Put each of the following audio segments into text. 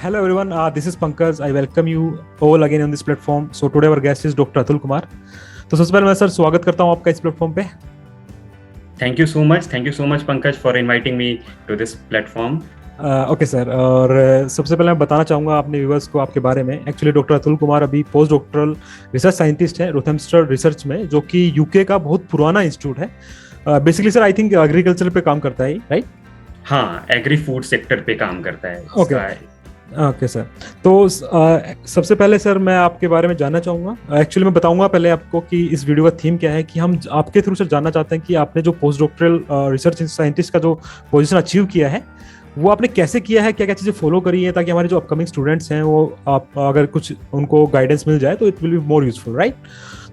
Hello everyone, this is Pankaj. I welcome you all again on this platform. So today our guest is Dr. Atul Kumar. तो सबसे पहले मैं sir स्वागत करता हूँ आपका इस प्लेटफॉर्म पे. Thank you so much Pankaj for inviting me to this platform. Okay sir, और सबसे पहले मैं बताना चाहूँगा अपने व्यूअर्स को आपके बारे में. एक्चुअली डॉक्टर अतुल कुमार अभी पोस्ट डॉक्टरल रिसर्च साइंटिस्ट हैं रोथमस्टर रिसर्च में, जो कि यूके का बहुत पुराना इंस्टीट्यूट है. Basically sir I think agriculture पे काम करता है, राइट? हाँ, एग्री फूड सेक्टर पे काम करता है. Okay sir. तो सबसे पहले सर मैं आपके बारे में जानना चाहूँगा. एक्चुअली मैं बताऊँगा पहले आपको कि इस वीडियो का थीम क्या है, कि हम आपके थ्रू सर जानना चाहते हैं कि आपने जो पोस्ट डॉक्टरल रिसर्च साइंटिस्ट का जो पोजीशन अचीव किया है वो आपने कैसे किया है, क्या क्या चीज़ें फॉलो करी है, ताकि हमारे जो अपकमिंग स्टूडेंट्स हैं वो आप अगर कुछ उनको गाइडेंस मिल जाए तो it will be more useful, right?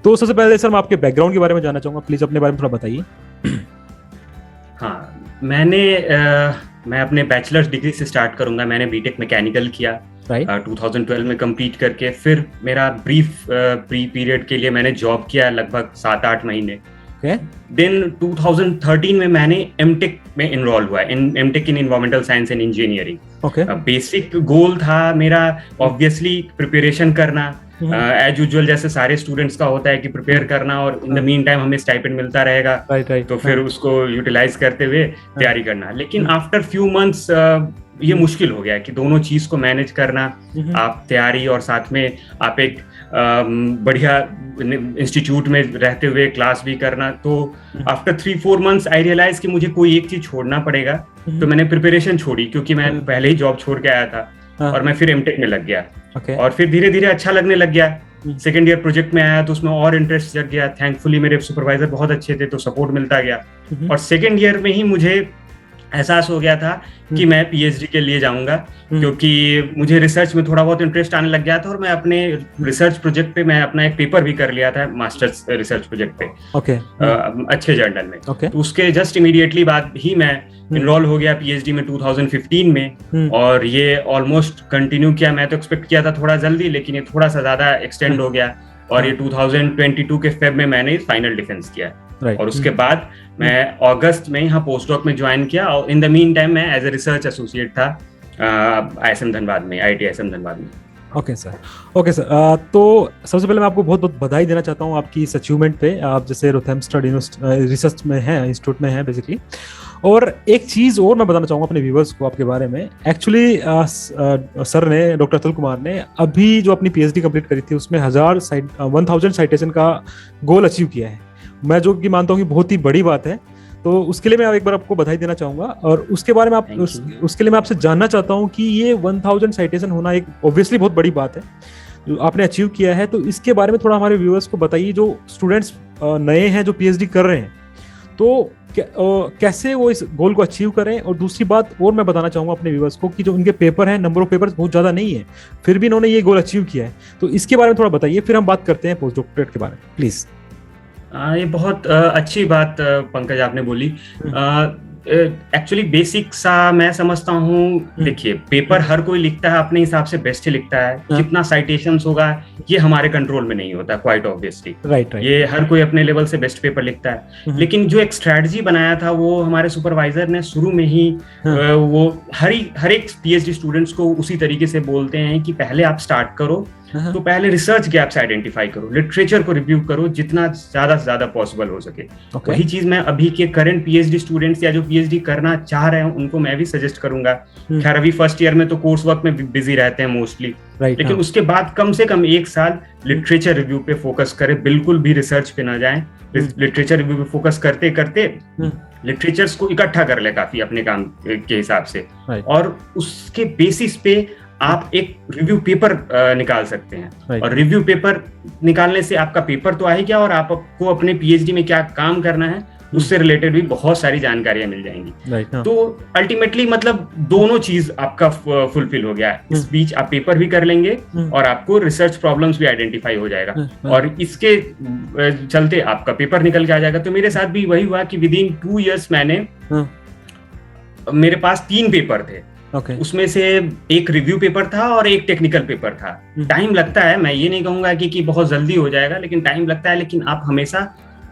तो सबसे पहले सर मैं आपके बैकग्राउंड के बारे में जानना चाहूँगा. प्लीज़ अपने बारे में थोड़ा बताइए. हाँ, मैं अपने बैचलर्स डिग्री से स्टार्ट करूंगा. मैंने बीटेक मैकेनिकल किया 2012 में कंप्लीट करके. फिर मेरा ब्रीफ प्री पीरियड के लिए मैंने जॉब किया लगभग 7-8 महीने. देन 2013 में मैंने एमटेक में इनरोल हुआ, MTech in environmental science and engineering. Basic goal था मेरा ऑब्वियसली प्रिपरेशन करना, एज यूजुअल जैसे सारे स्टूडेंट्स का होता है कि प्रिपेयर करना, और इन द मीन टाइम हमें स्टाइपेंड मिलता रहेगा, तो फिर उसको यूटिलाइज करते हुए तैयारी करना. लेकिन आफ्टर फ्यू मंथ्स ये मुश्किल हो गया कि दोनों चीज को मैनेज करना, आप तैयारी और साथ में आप एक बढ़िया इंस्टीट्यूट में रहते हुए क्लास भी करना. तो आफ्टर 3-4 मंथ्स आई रियलाइज कि मुझे कोई एक चीज छोड़ना पड़ेगा. तो मैंने प्रिपरेशन छोड़ी, क्योंकि मैं पहले ही जॉब छोड़ के आया था, और मैं फिर एमटेक में लग गया. और फिर धीरे धीरे अच्छा लगने लग गया. सेकेंड ईयर प्रोजेक्ट में आया तो उसमें और इंटरेस्ट जग गया. थैंकफुली मेरे सुपरवाइजर बहुत अच्छे थे, तो सपोर्ट मिलता गया. और सेकेंड ईयर में ही मुझे एहसास हो गया था कि मैं पीएचडी के लिए जाऊंगा, क्योंकि मुझे रिसर्च में थोड़ा बहुत इंटरेस्ट आने लग गया था. और मैं अपने रिसर्च प्रोजेक्ट पे मैं अपना एक पेपर भी कर लिया था, मास्टर्स रिसर्च प्रोजेक्ट पे, अच्छे जर्नल में. तो उसके जस्ट इमीडिएटली बाद ही मैं इनरोल हो गया पीएचडी में 2015 में. और ये ऑलमोस्ट कंटिन्यू किया. मैं तो एक्सपेक्ट किया था थोड़ा जल्दी, लेकिन ये थोड़ा सा ज्यादा एक्सटेंड हो गया. और ये 2022 के फेब में मैंने फाइनल डिफेंस किया. और उसके बाद मैं अगस्त में यहाँ पोस्ट डॉक में ज्वाइन किया. और इन द मीन टाइम मैं एज ए रिसर्च एसोसिएट था आईएसएम धनबाद में, आईआईटी आईएसएम धनबाद में. Okay sir. तो सबसे पहले मैं आपको बहुत बहुत बधाई देना चाहता हूँ आपकी इस अचीवमेंट पे. आप जैसे रोथमस्टर रिसर्च में हैं, इंस्टीट्यूट में हैं बेसिकली. और एक चीज़ और मैं बताना चाहूँगा अपने व्यूवर्स को आपके बारे में. एक्चुअली सर ने, डॉक्टर अतुल कुमार ने अभी जो अपनी पीएचडी कंप्लीट करी थी उसमें 1000 साइटेशन का गोल अचीव किया है. मैं जो कि मानता हूँ कि बहुत ही बड़ी बात है. तो उसके लिए मैं एक बार आपको बधाई देना चाहूँगा. और उसके बारे में उसके लिए मैं आपसे जानना चाहता हूँ कि ये 1000 साइटेशन होना एक ऑब्वियसली बहुत बड़ी बात है जो आपने अचीव किया है. तो इसके बारे में थोड़ा हमारे व्यूअर्स को बताइए, जो स्टूडेंट्स नए हैं जो पीएचडी कर रहे हैं, तो कैसे वो इस गोल को अचीव करें. और दूसरी बात और मैं बताना चाहूँगा अपने व्यूअर्स को कि जो उनके पेपर हैं, नंबर ऑफ पेपर्स बहुत ज़्यादा नहीं है, फिर भी इन्होंने ये गोल अचीव किया है. तो इसके बारे में थोड़ा बताइए, फिर हम बात करते हैं पोस्ट डॉक्टरेट के बारे में, प्लीज़. ये बहुत अच्छी बात पंकज आपने बोली. एक्चुअली बेसिक सा मैं समझता हूँ. देखिए, पेपर हर कोई लिखता है अपने हिसाब से, बेस्ट ही लिखता है. कितना साइटेशंस होगा ये हमारे कंट्रोल में नहीं होता, क्वाइट ऑब्वियसली. राइट. ये हर कोई अपने लेवल से बेस्ट पेपर लिखता है. लेकिन जो एक स्ट्रैटेजी बनाया था वो हमारे सुपरवाइजर ने शुरू में ही, वो हर एक पीएचडी स्टूडेंट्स को उसी तरीके से बोलते हैं कि पहले आप स्टार्ट करो, तो पहले रिसर्च गैप्स आइडेंटिफाई करो, लिटरेचर को रिव्यू करो जितना ज्यादा से ज्यादा पॉसिबल हो सके. वही चीज मैं अभी के करंट पीएचडी स्टूडेंट्स या जो पीएचडी करना चाह रहे हैं उनको मैं भी सजेस्ट करूंगा. खैर अभी फर्स्ट ईयर में तो कोर्स वर्क में बिजी रहते हैं मोस्टली, लेकिन उसके बाद कम से कम 1 साल लिटरेचर रिव्यू पे फोकस करें. बिल्कुल भी रिसर्च पे ना जाएं. लिटरेचर रिव्यू पे फोकस करते करते लिटरेचर्स को इकट्ठा कर ले काफी अपने काम के हिसाब से, और उसके बेसिस पे आप एक रिव्यू पेपर निकाल सकते हैं. और रिव्यू पेपर निकालने से आपका पेपर तो आ ही गया, और आपको अपने पीएचडी में क्या काम करना है उससे रिलेटेड भी बहुत सारी जानकारियां मिल जाएंगी. तो अल्टीमेटली मतलब दोनों चीज आपका फुलफिल हो गया. इस बीच आप पेपर भी कर लेंगे और आपको रिसर्च प्रॉब्लम्स भी आइडेंटिफाई हो जाएगा, और इसके चलते आपका पेपर निकल के आ जाएगा. तो मेरे साथ भी वही हुआ कि विद इन 2 years मेरे पास 3 पेपर थे. उसमें से एक रिव्यू पेपर था और एक टेक्निकल पेपर था. टाइम लगता है, मैं ये नहीं कहूंगा कि बहुत जल्दी हो जाएगा, लेकिन टाइम लगता है. लेकिन आप हमेशा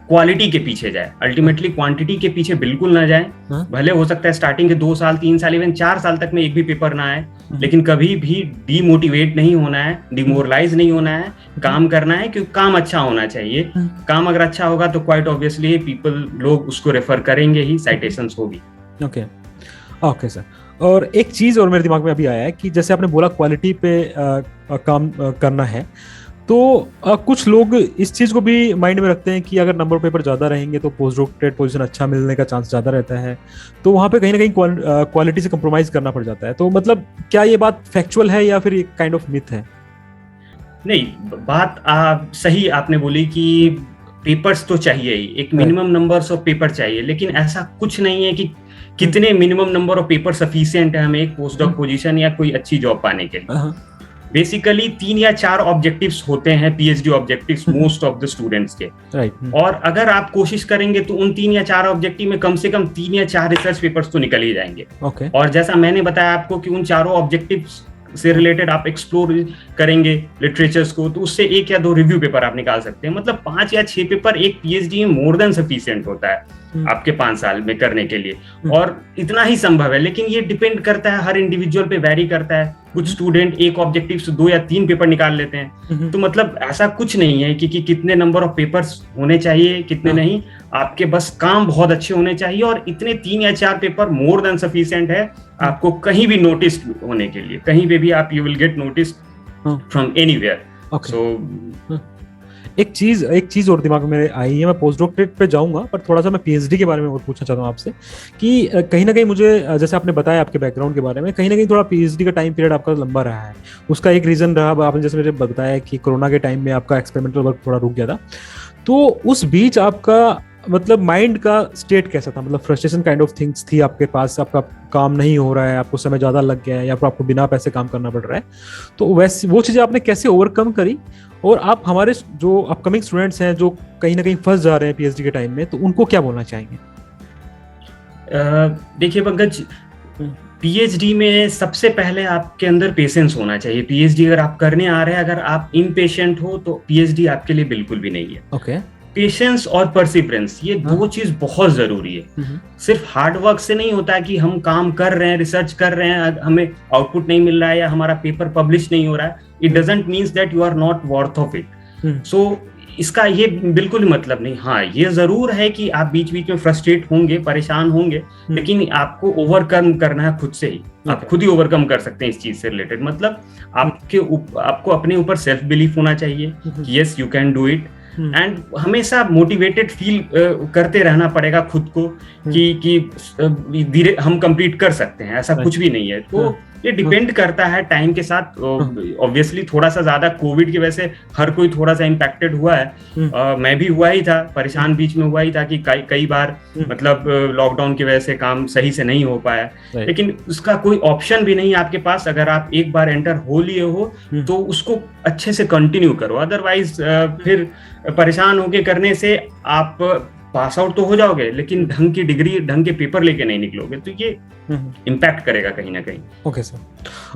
क्वालिटी के पीछे जाए, अल्टीमेटली क्वांटिटी के पीछे बिल्कुल ना जाए। भले हो सकता है स्टार्टिंग के 2 साल 3 साल इवन 4 साल तक में एक भी पेपर ना आए, लेकिन कभी भी डीमोटिवेट नहीं होना है, डिमोरलाइज नहीं होना है, काम करना है, क्योंकि काम अच्छा होना चाहिए। काम अगर अच्छा होगा तो क्वाइट ऑब्वियसली लोग उसको रेफर करेंगे ही, साइटेशंस होगी। Okay sir. और एक चीज और मेरे दिमाग में अभी आया है कि जैसे आपने बोला क्वालिटी पे काम करना है, तो कुछ लोग इस चीज को भी माइंड में रखते हैं कि अगर नंबर पेपर ज्यादा रहेंगे तो पोस्ट डॉक्टरेट पोजीशन अच्छा मिलने का चांस ज्यादा रहता है, तो वहां पे कहीं ना कहीं क्वालिटी से कंप्रोमाइज करना पड़ जाता है। तो मतलब क्या ये बात फैक्चुअल है या फिर एक काइंड ऑफ मिथ है? नहीं, बात सही आपने बोली कि पेपर्स तो चाहिए ही, एक मिनिमम नंबर्स ऑफ पेपर चाहिए, लेकिन ऐसा कुछ नहीं है कि कितने minimum number of paper sufficient है हमें एक पोस्ट डॉक पोजीशन या कोई अच्छी जॉब पाने के लिए। बेसिकली 3 या 4 ऑब्जेक्टिव्स होते हैं, PhD objectives most of the students के। और अगर आप कोशिश करेंगे तो उन 3 या 4 ऑब्जेक्टिव में कम से कम 3 या 4 रिसर्च पेपर्स तो निकल ही जाएंगे। और जैसा मैंने बताया आपको कि उन चारों ऑब्जेक्टिव्स से रिलेटेड आप एक्सप्लोर करेंगे लिटरेचर्स को, तो उससे 1 या 2 रिव्यू पेपर आप निकाल सकते हैं। मतलब 5 या 6 पेपर एक पीएचडी में मोर देन सफिशिएंट होता है आपके 5 साल में करने के लिए, और इतना ही संभव है। लेकिन ये डिपेंड करता है, हर इंडिविजुअल पे वैरी करता है। कुछ स्टूडेंट एक ऑब्जेक्टिव से 2 या 3 पेपर निकाल लेते हैं। तो मतलब ऐसा कुछ नहीं है कि कितने नंबर ऑफ पेपर्स होने चाहिए, कितने नहीं। आपके बस काम बहुत अच्छे होने चाहिए, और इतने 3 या 4 पेपर मोर देन सफिशिएंट है आपको कहीं भी नोटिस होने के लिए। कहीं पे भी आप you will get notice from anywhere. So एक चीज और दिमाग में आई है, मैं पोस्ट डॉक्टरेट पे जाऊंगा, पर थोड़ा सा मैं पीएचडी के बारे में और पूछना चाहता हूँ आपसे कि कहीं ना कहीं मुझे, जैसे आपने बताया आपके बैकग्राउंड के बारे में, कहीं ना कहीं थोड़ा पीएचडी का टाइम पीरियड आपका लंबा रहा है। उसका एक रीजन रहा, आपने जैसे मुझे बताया कि कोरोना के टाइम में आपका एक्सपेरिमेंटल वर्क थोड़ा रुक गया था। तो उस बीच आपका मतलब माइंड का स्टेट कैसा था? मतलब फ्रस्ट्रेशन काइंड ऑफ थिंग्स थी आपके पास, आपका काम नहीं हो रहा है, आपको समय ज्यादा लग गया है, या फिर आपको बिना पैसे काम करना पड़ रहा है, तो वैसे वो चीजें आपने कैसे ओवरकम करी? और आप हमारे जो अपकमिंग स्टूडेंट्स हैं जो कहीं ना कहीं फंस जा रहे हैं पीएचडी के टाइम में, तो उनको क्या बोलना चाहेंगे? देखिए पंकज, पीएचडी में सबसे पहले आपके अंदर पेशेंस होना चाहिए। पीएचडी अगर आप करने आ रहे हैं, अगर आप इम्पेशेंट हो तो पीएचडी आपके लिए बिल्कुल भी नहीं है। पेशेंस और परसिवरेंस, ये 2 चीज बहुत जरूरी है। सिर्फ हार्ड वर्क से नहीं होता है कि हम काम कर रहे हैं, रिसर्च कर रहे हैं, हमें आउटपुट नहीं मिल रहा है या हमारा पेपर पब्लिश नहीं हो रहा है, it doesn't means that you are not worth of it. So इसका ये बिल्कुल मतलब नहीं। हाँ, ये जरूर है कि आप बीच बीच में फ्रस्ट्रेट होंगे, परेशान होंगे, लेकिन आपको ओवरकम करना है खुद से ही। आप खुद ही ओवरकम कर सकते हैं इस चीज से रिलेटेड। मतलब आपको अपने ऊपर सेल्फ बिलीफ होना चाहिए कि yes you can do it, and हमेशा मोटिवेटेड फील करते रहना पड़ेगा खुद को कि धीरे हम कंप्लीट कर सकते हैं, ऐसा कुछ भी नहीं है। तो ये डिपेंड करता है टाइम के साथ। ऑब्वियसली थोड़ा सा ज्यादा कोविड की वजह से हर कोई थोड़ा सा इम्पैक्टेड हुआ है। मैं भी हुआ ही था, परेशान बीच में हुआ ही था कि कई बार मतलब लॉकडाउन की वजह से काम सही से नहीं हो पाया। लेकिन उसका कोई ऑप्शन भी नहीं आपके पास। अगर आप एक बार एंटर हो लिए हो तो उसको अच्छे से कंटिन्यू करो, अदरवाइज फिर परेशान होके करने से आप पास आउट तो हो जाओगे, लेकिन ढंग की डिग्री, ढंग के पेपर लेके नहीं निकलोगे, तो ये इम्पैक्ट करेगा कहीं ना कहीं। Okay sir.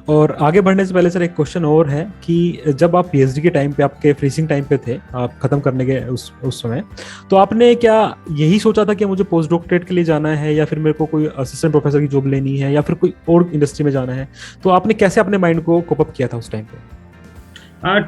और आगे बढ़ने से पहले सर एक क्वेश्चन और है कि जब आप पीएचडी के टाइम पे, आपके फ्रीजिंग टाइम पे थे, आप खत्म करने के उस समय, तो आपने क्या यही सोचा था कि मुझे पोस्ट डॉक्टरेट के लिए जाना है, या फिर मेरे को कोई असिस्टेंट प्रोफेसर की जॉब लेनी है, या फिर कोई और इंडस्ट्री में जाना है? तो आपने कैसे अपने माइंड को कोप अप किया था उस टाइम पे?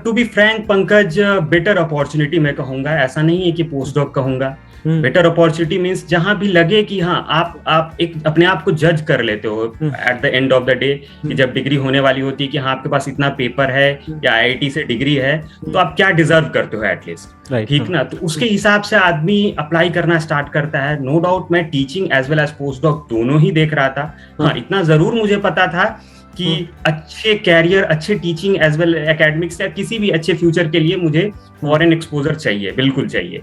To be frank Pankaj, better opportunity मैं कहूंगा, ऐसा नहीं है कि पोस्ट डॉक कहूंगा। बेटर अपॉर्चुनिटी मीन्स जहां भी लगे कि हाँ आप एक अपने आप को जज कर लेते हो at the end of the day, कि जब डिग्री होने वाली होती है कि हाँ आपके पास इतना पेपर है या आईआईटी से डिग्री है, तो आप क्या डिजर्व करते हो एटलीस्ट, ठीक ना? तो उसके हिसाब से आदमी अप्लाई करना स्टार्ट करता है। नो डाउट मैं teaching as well as post doc दोनों ही देख रहा था। हाँ, इतना जरूर मुझे पता था कि अच्छे कैरियर, अच्छे टीचिंग एज वेल एकेडमिक्स या किसी भी अच्छे फ्यूचर के लिए मुझे फॉरेन एक्सपोजर चाहिए, बिल्कुल चाहिए।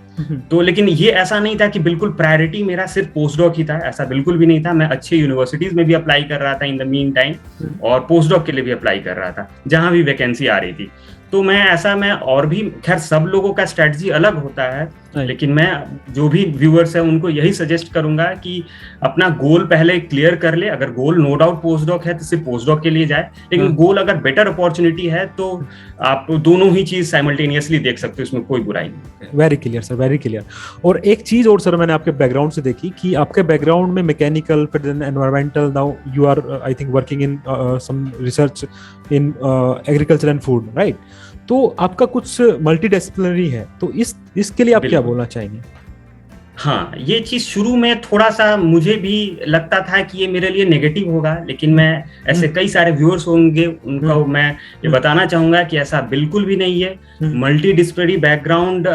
तो लेकिन ये ऐसा नहीं था कि बिल्कुल प्रायोरिटी मेरा सिर्फ पोस्ट डॉक ही था, ऐसा बिल्कुल भी नहीं था। मैं अच्छे यूनिवर्सिटीज में भी अप्लाई कर रहा था इन द मीन टाइम, और पोस्ट डॉक के लिए भी अप्लाई कर रहा था जहां भी वैकेंसी आ रही थी। तो मैं और भी, खैर सब लोगों का स्ट्रेटजी अलग होता है, लेकिन मैं जो भी व्यूअर्स है उनको यही सजेस्ट करूंगा कि अपना गोल पहले क्लियर कर ले। अगर goal no doubt post doc है तो सिर्फ पोस्ट डॉक के लिए जाए, लेकिन गोल अगर बेटर अपॉर्चुनिटी है तो आप दोनों ही चीज साइमल्टेनियसली देख सकते हो, इसमें कोई बुराई नहीं। Very clear sir, very clear. और एक चीज और सर, मैंने आपके बैकग्राउंड से देखी कि आपके बैकग्राउंड में मैकेनिकल, फिर then environmental, now you are I think working in some research in agriculture and food, right? तो आपका कुछ मल्टीडिसिप्लिनरी है, तो इसके लिए आप क्या बोलना चाहेंगे? हाँ, ये चीज शुरू में थोड़ा सा मुझे भी लगता था कि ये मेरे लिए नेगेटिव होगा, लेकिन मैं ऐसे कई सारे व्यूअर्स होंगे उनको मैं ये बताना चाहूंगा कि ऐसा बिल्कुल भी नहीं है। मल्टीडिसिप्लिनरी बैकग्राउंड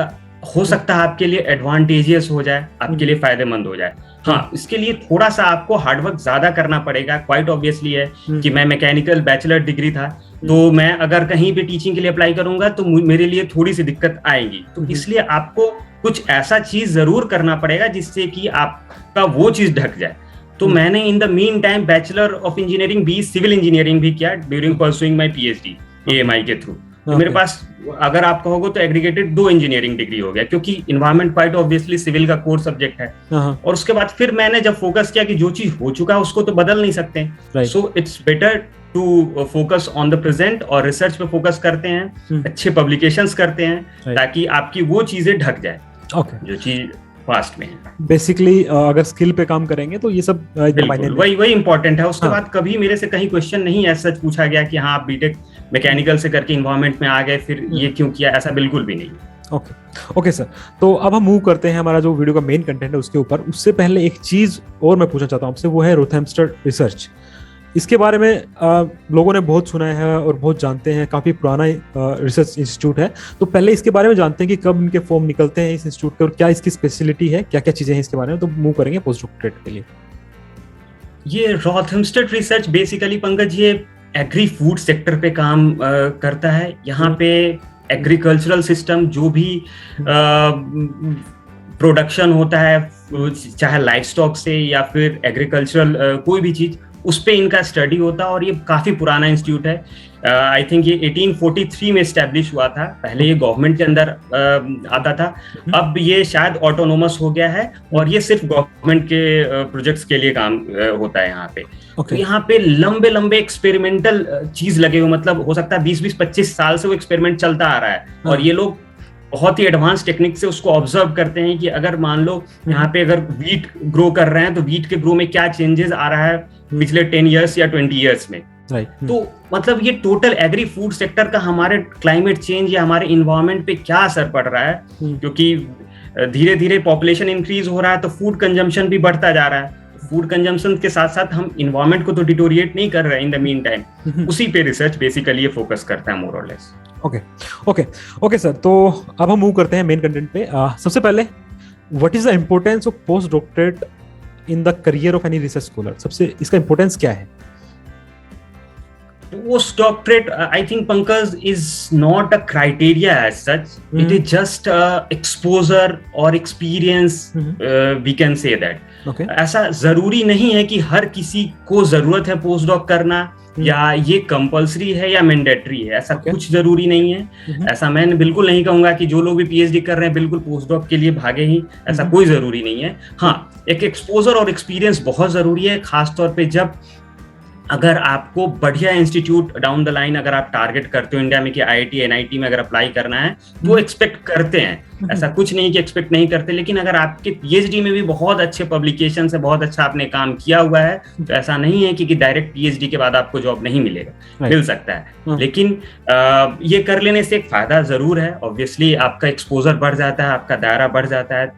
हो सकता है आपके लिए एडवांटेजियस हो जाए, आपके लिए फायदेमंद हो जाए। हाँ, इसके लिए थोड़ा सा आपको हार्डवर्क ज्यादा करना पड़ेगा। क्वाइट ऑब्वियसली है कि मैं मैकेनिकल बैचलर डिग्री था, तो मैं अगर कहीं भी टीचिंग के लिए अप्लाई करूंगा तो मेरे लिए थोड़ी सी दिक्कत आएगी। तो इसलिए आपको कुछ ऐसा चीज जरूर करना पड़ेगा जिससे कि आपका वो चीज ढक जाए। तो मैंने in the mean time bachelor of engineering B civil engineering भी किया during pursuing my PhD AMI के थ्रू। तो मेरे पास अगर आप कहोगे तो एग्रीगेटेड 2 इंजीनियरिंग डिग्री हो गया, क्योंकि इन्वायरमेंट क्वाइट ऑब्वियसली सिविल का कोर सब्जेक्ट है। और उसके बाद फिर मैंने जब फोकस किया कि जो चीज हो चुका है उसको तो बदल नहीं सकते, so it's better to focus on the present और रिसर्च पे फोकस करते हैं, अच्छे पब्लिकेशंस करते हैं ताकि आपकी वो चीजें ढक जाए जो चीज फास्ट में है। बेसिकली अगर स्किल पे काम करेंगे तो ये सब वही इंपॉर्टेंट है। उसके बाद कभी मेरे से कहीं क्वेश्चन नहीं ऐसा पूछा गया कि हाँ आप बीटेक मैकेनिकल से करके इन्वायरमेंट में आ गए फिर ये क्यों किया, ऐसा बिल्कुल भी नहीं। ओके सर, तो अब हम मूव करते हैं हमारा जो वीडियो का मेन कंटेंट है उसके ऊपर। उससे पहले एक चीज और मैं पूछना चाहता हूँ आपसे, वो है रोथेम्स्टर रिसर्च। इसके बारे में लोगों ने बहुत सुना है और बहुत जानते हैं, काफी पुराना रिसर्च इंस्टीट्यूट है। तो पहले इसके बारे में जानते हैं कि कब इनके फॉर्म निकलते हैं इस इंस्टीट्यूट के और क्या इसकी स्पेशलिटी है, क्या क्या चीजें हैं इसके बारे में। तो मूव करेंगे पोस्ट डॉक्टरेट के लिए। ये रोथेम्स्टर रिसर्च बेसिकली पंकज ये एग्री फूड सेक्टर पे काम करता है। यहाँ पे एग्रीकल्चरल सिस्टम जो भी प्रोडक्शन होता है, चाहे लाइफ स्टॉक से या फिर एग्रीकल्चरल कोई भी चीज, उस पे इनका स्टडी होता है। और ये काफी पुराना इंस्टीट्यूट है। आई थिंक ये 1843 में एस्टेब्लिश हुआ था। पहले ये गवर्नमेंट के अंदर आता था, अब ये शायद ऑटोनोमस हो गया है और ये सिर्फ गवर्नमेंट के प्रोजेक्ट्स के लिए काम होता है यहाँ पे। तो यहाँ पे लंबे लंबे एक्सपेरिमेंटल चीज लगे हुए, मतलब हो सकता है 20-25 साल से वो एक्सपेरिमेंट चलता आ रहा है। और ये लोग बहुत ही एडवांस टेक्निक से उसको ऑब्जर्व करते हैं कि अगर मान लो यहाँ पे अगर वीट ग्रो कर रहे हैं तो वीट के ग्रो में क्या चेंजेस आ रहा है पिछले 10 इयर्स या 20 इयर्स में। तो मतलब ये टोटल एग्री फूड सेक्टर का हमारे क्लाइमेट चेंज या हमारे इन्वायरमेंट पे क्या असर पड़ रहा है, क्योंकि धीरे धीरे पॉपुलेशन इंक्रीज हो रहा है तो फूड कंजम्पशन भी बढ़ता जा रहा है। फूड कंजम्पशन के साथ साथ हम इन्वायरमेंट को तो डिटोरिएट नहीं कर रहे हैं इन द मीन टाइम। उसी पे रिसर्च बेसिकली ये फोकस करता है मोर और लेस। ओके सर, तो अब हम मूव करते हैं मेन कंटेंट पे। सबसे पहले what is the importance of post doctorate in the career of any research scholar? सबसे इसका इम्पोर्टेंस क्या है? Postdoctorate, I think, Pankaj, is not a criteria as such. It is just exposure or experience. We can say that. ऐसा जरूरी नहीं है कि हर किसी को जरूरत है पोस्ट डॉक करना या ये कंपलसरी है या मैंडेटरी है, ऐसा कुछ जरूरी नहीं है। ऐसा मैं बिल्कुल नहीं कहूंगा कि जो लोग भी पीएचडी कर रहे हैं बिल्कुल पोस्ट डॉक के लिए भागे ही, ऐसा कोई जरूरी नहीं है। हाँ, एक एक्सपोजर और एक्सपीरियंस बहुत जरूरी है, खासतौर पे जब अगर आपको बढ़िया इंस्टीट्यूट डाउन द लाइन अगर आप टारगेट करते हो इंडिया में कि आईआईटी एनआईटी में अगर अप्लाई करना है तो एक्सपेक्ट करते हैं, ऐसा कुछ नहीं कि एक्सपेक्ट नहीं करते। लेकिन अगर आपके पीएचडी में भी बहुत अच्छे पब्लिकेशन है, बहुत अच्छा आपने काम किया हुआ है, तो ऐसा नहीं है कि डायरेक्ट पीएचडी के बाद आपको जॉब नहीं मिलेगा, मिल सकता है। लेकिन ये कर लेने से एक फायदा जरूर है। ऑब्वियसली आपका एक्सपोजर बढ़ जाता है, आपका दायरा बढ़ जाता है,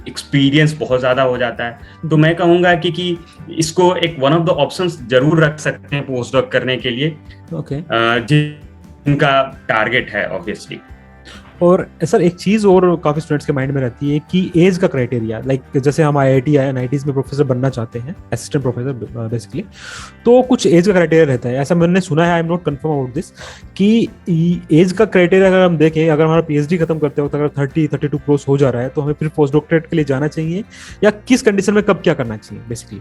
एक्सपीरियंस बहुत ज्यादा हो जाता है। तो मैं कहूंगा कि इसको एक वन ऑफ द ऑप्शंस जरूर रख सकते हैं पोस्ट डॉक करने के लिए, जिनका टारगेट है ऑब्वियसली। और सर एक चीज और काफी स्टूडेंट्स के माइंड में रहती है कि एज का क्राइटेरिया, लाइक जैसे हम आईआईटी या एनआईटीज में प्रोफेसर बनना चाहते हैं, असिस्टेंट प्रोफेसर बेसिकली, तो कुछ एज का क्राइटेरिया रहता है, ऐसा मैंने सुना है। I am not confirm about this कि एज का क्राइटेरिया अगर हम देखें, अगर हमारा पीएचडी खत्म करते वक्त अगर 30-32 क्रॉस हो जा रहा है तो हमें फिर पोस्ट डॉक्टरेट के लिए जाना चाहिए, या किस कंडीशन में कब क्या करना चाहिए बेसिकली?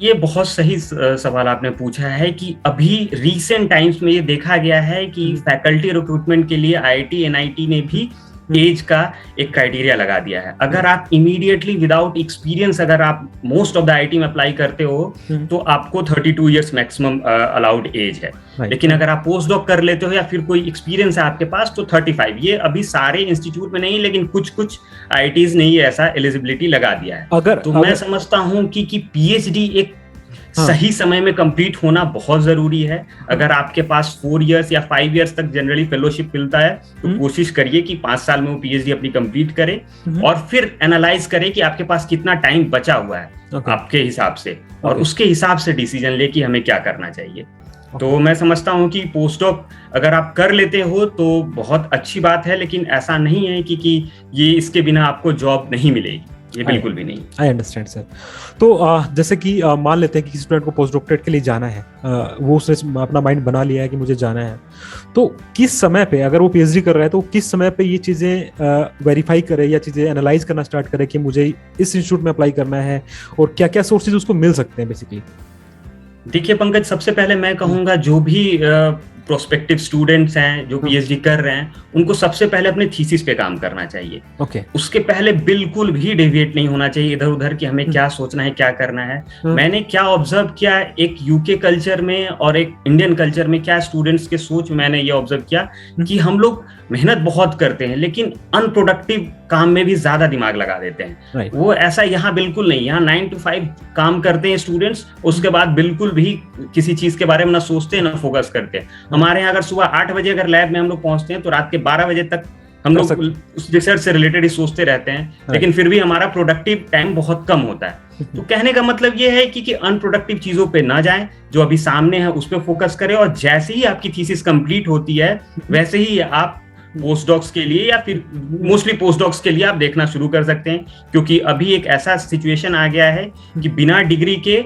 ये बहुत सही सवाल आपने पूछा है कि अभी रीसेंट टाइम्स में ये देखा गया है कि फैकल्टी रिक्रूटमेंट के लिए आईआईटी एनआईटी ने भी एज का एक क्राइटेरिया लगा दिया है। अगर आप इमीडिएटली विदाउट एक्सपीरियंस अगर आप मोस्ट ऑफ द आईटी में अप्लाई करते हो तो आपको 32 इयर्स मैक्सिमम अलाउड एज है। लेकिन अगर आप पोस्ट डॉक कर लेते हो या फिर कोई एक्सपीरियंस है आपके पास तो 35। ये अभी सारे इंस्टीट्यूट में नहीं, लेकिन कुछ कुछ आईटीज ने ही ऐसा एलिजिबिलिटी लगा दिया है। मैं समझता हूँ कि पीएचडी एक सही समय में कंप्लीट होना बहुत जरूरी है। अगर आपके पास 4 इयर्स या 5 इयर्स तक जनरली फेलोशिप मिलता है तो कोशिश करिए कि 5 साल में वो पीएचडी अपनी कंप्लीट करे और फिर एनालाइज करे कि आपके पास कितना टाइम बचा हुआ है आपके हिसाब से, और उसके हिसाब से डिसीजन ले कि हमें क्या करना चाहिए। तो मैं समझता हूँ कि पोस्ट डॉक अगर आप कर लेते हो तो बहुत अच्छी बात है, लेकिन ऐसा नहीं है कि ये इसके बिना आपको जॉब नहीं मिलेगी, ये बिल्कुल भी नहीं। I understand sir. तो जैसे कि मान लेते हैं कि किसी स्टूडेंट को पोस्ट डॉक्टरेट के लिए जाना है, वो उसने अपना माइंड बना लिया है कि मुझे जाना है, तो किस समय पे अगर वो पीएचडी कर रहा है तो किस समय पे ये चीज़ें वेरीफाई करे या चीज़ें एनालाइज करना स्टार्ट करे कि मुझे इस इंस्टीट्यूट में अप्लाई करना है, और क्या क्या सोर्सेज उसको मिल सकते हैं बेसिकली? देखिए पंकज, सबसे पहले मैं कहूँगा जो भी प्रोस्पेक्टिव स्टूडेंट्स हैं जो पीएचडी कर रहे हैं उनको सबसे पहले अपने थीसिस पे काम करना चाहिए। उसके पहले बिल्कुल भी डेविएट नहीं होना चाहिए इधर उधर कि हमें क्या सोचना है, क्या करना है। मैंने क्या ऑब्जर्व किया एक यूके कल्चर में और एक इंडियन कल्चर में, क्या स्टूडेंट्स के सोच मैंने ये ऑब्जर्व किया कि हम लोग मेहनत बहुत करते हैं लेकिन अनप्रोडक्टिव काम में भी ज्यादा दिमाग लगा देते हैं। वो ऐसा यहाँ बिल्कुल नहीं। यहाँ 9 to 5 काम करते हैं स्टूडेंट्स, उसके बाद बिल्कुल भी किसी चीज के बारे में ना सोचते हैं ना फोकस करते हैं। हमारे यहाँ अगर सुबह 8 बजे अगर लैब में हम लोग पहुंचते हैं तो रात के 12 बजे तक हम लोग उस रिसर्च से रिलेटेड ही सोचते रहते हैं, लेकिन फिर भी हमारा प्रोडक्टिव टाइम बहुत कम होता है। तो कहने का मतलब ये है कि अनप्रोडक्टिव चीजों पे ना जाएं, जो अभी सामने है उस पर फोकस करें, और जैसे ही आपकी थीसिस कंप्लीट होती है वैसे ही आप पोस्ट डॉक्स के लिए या फिर मोस्टली पोस्ट डॉक्स के लिए आप देखना शुरू कर सकते हैं। क्योंकि अभी एक ऐसा सिचुएशन आ गया है कि बिना डिग्री के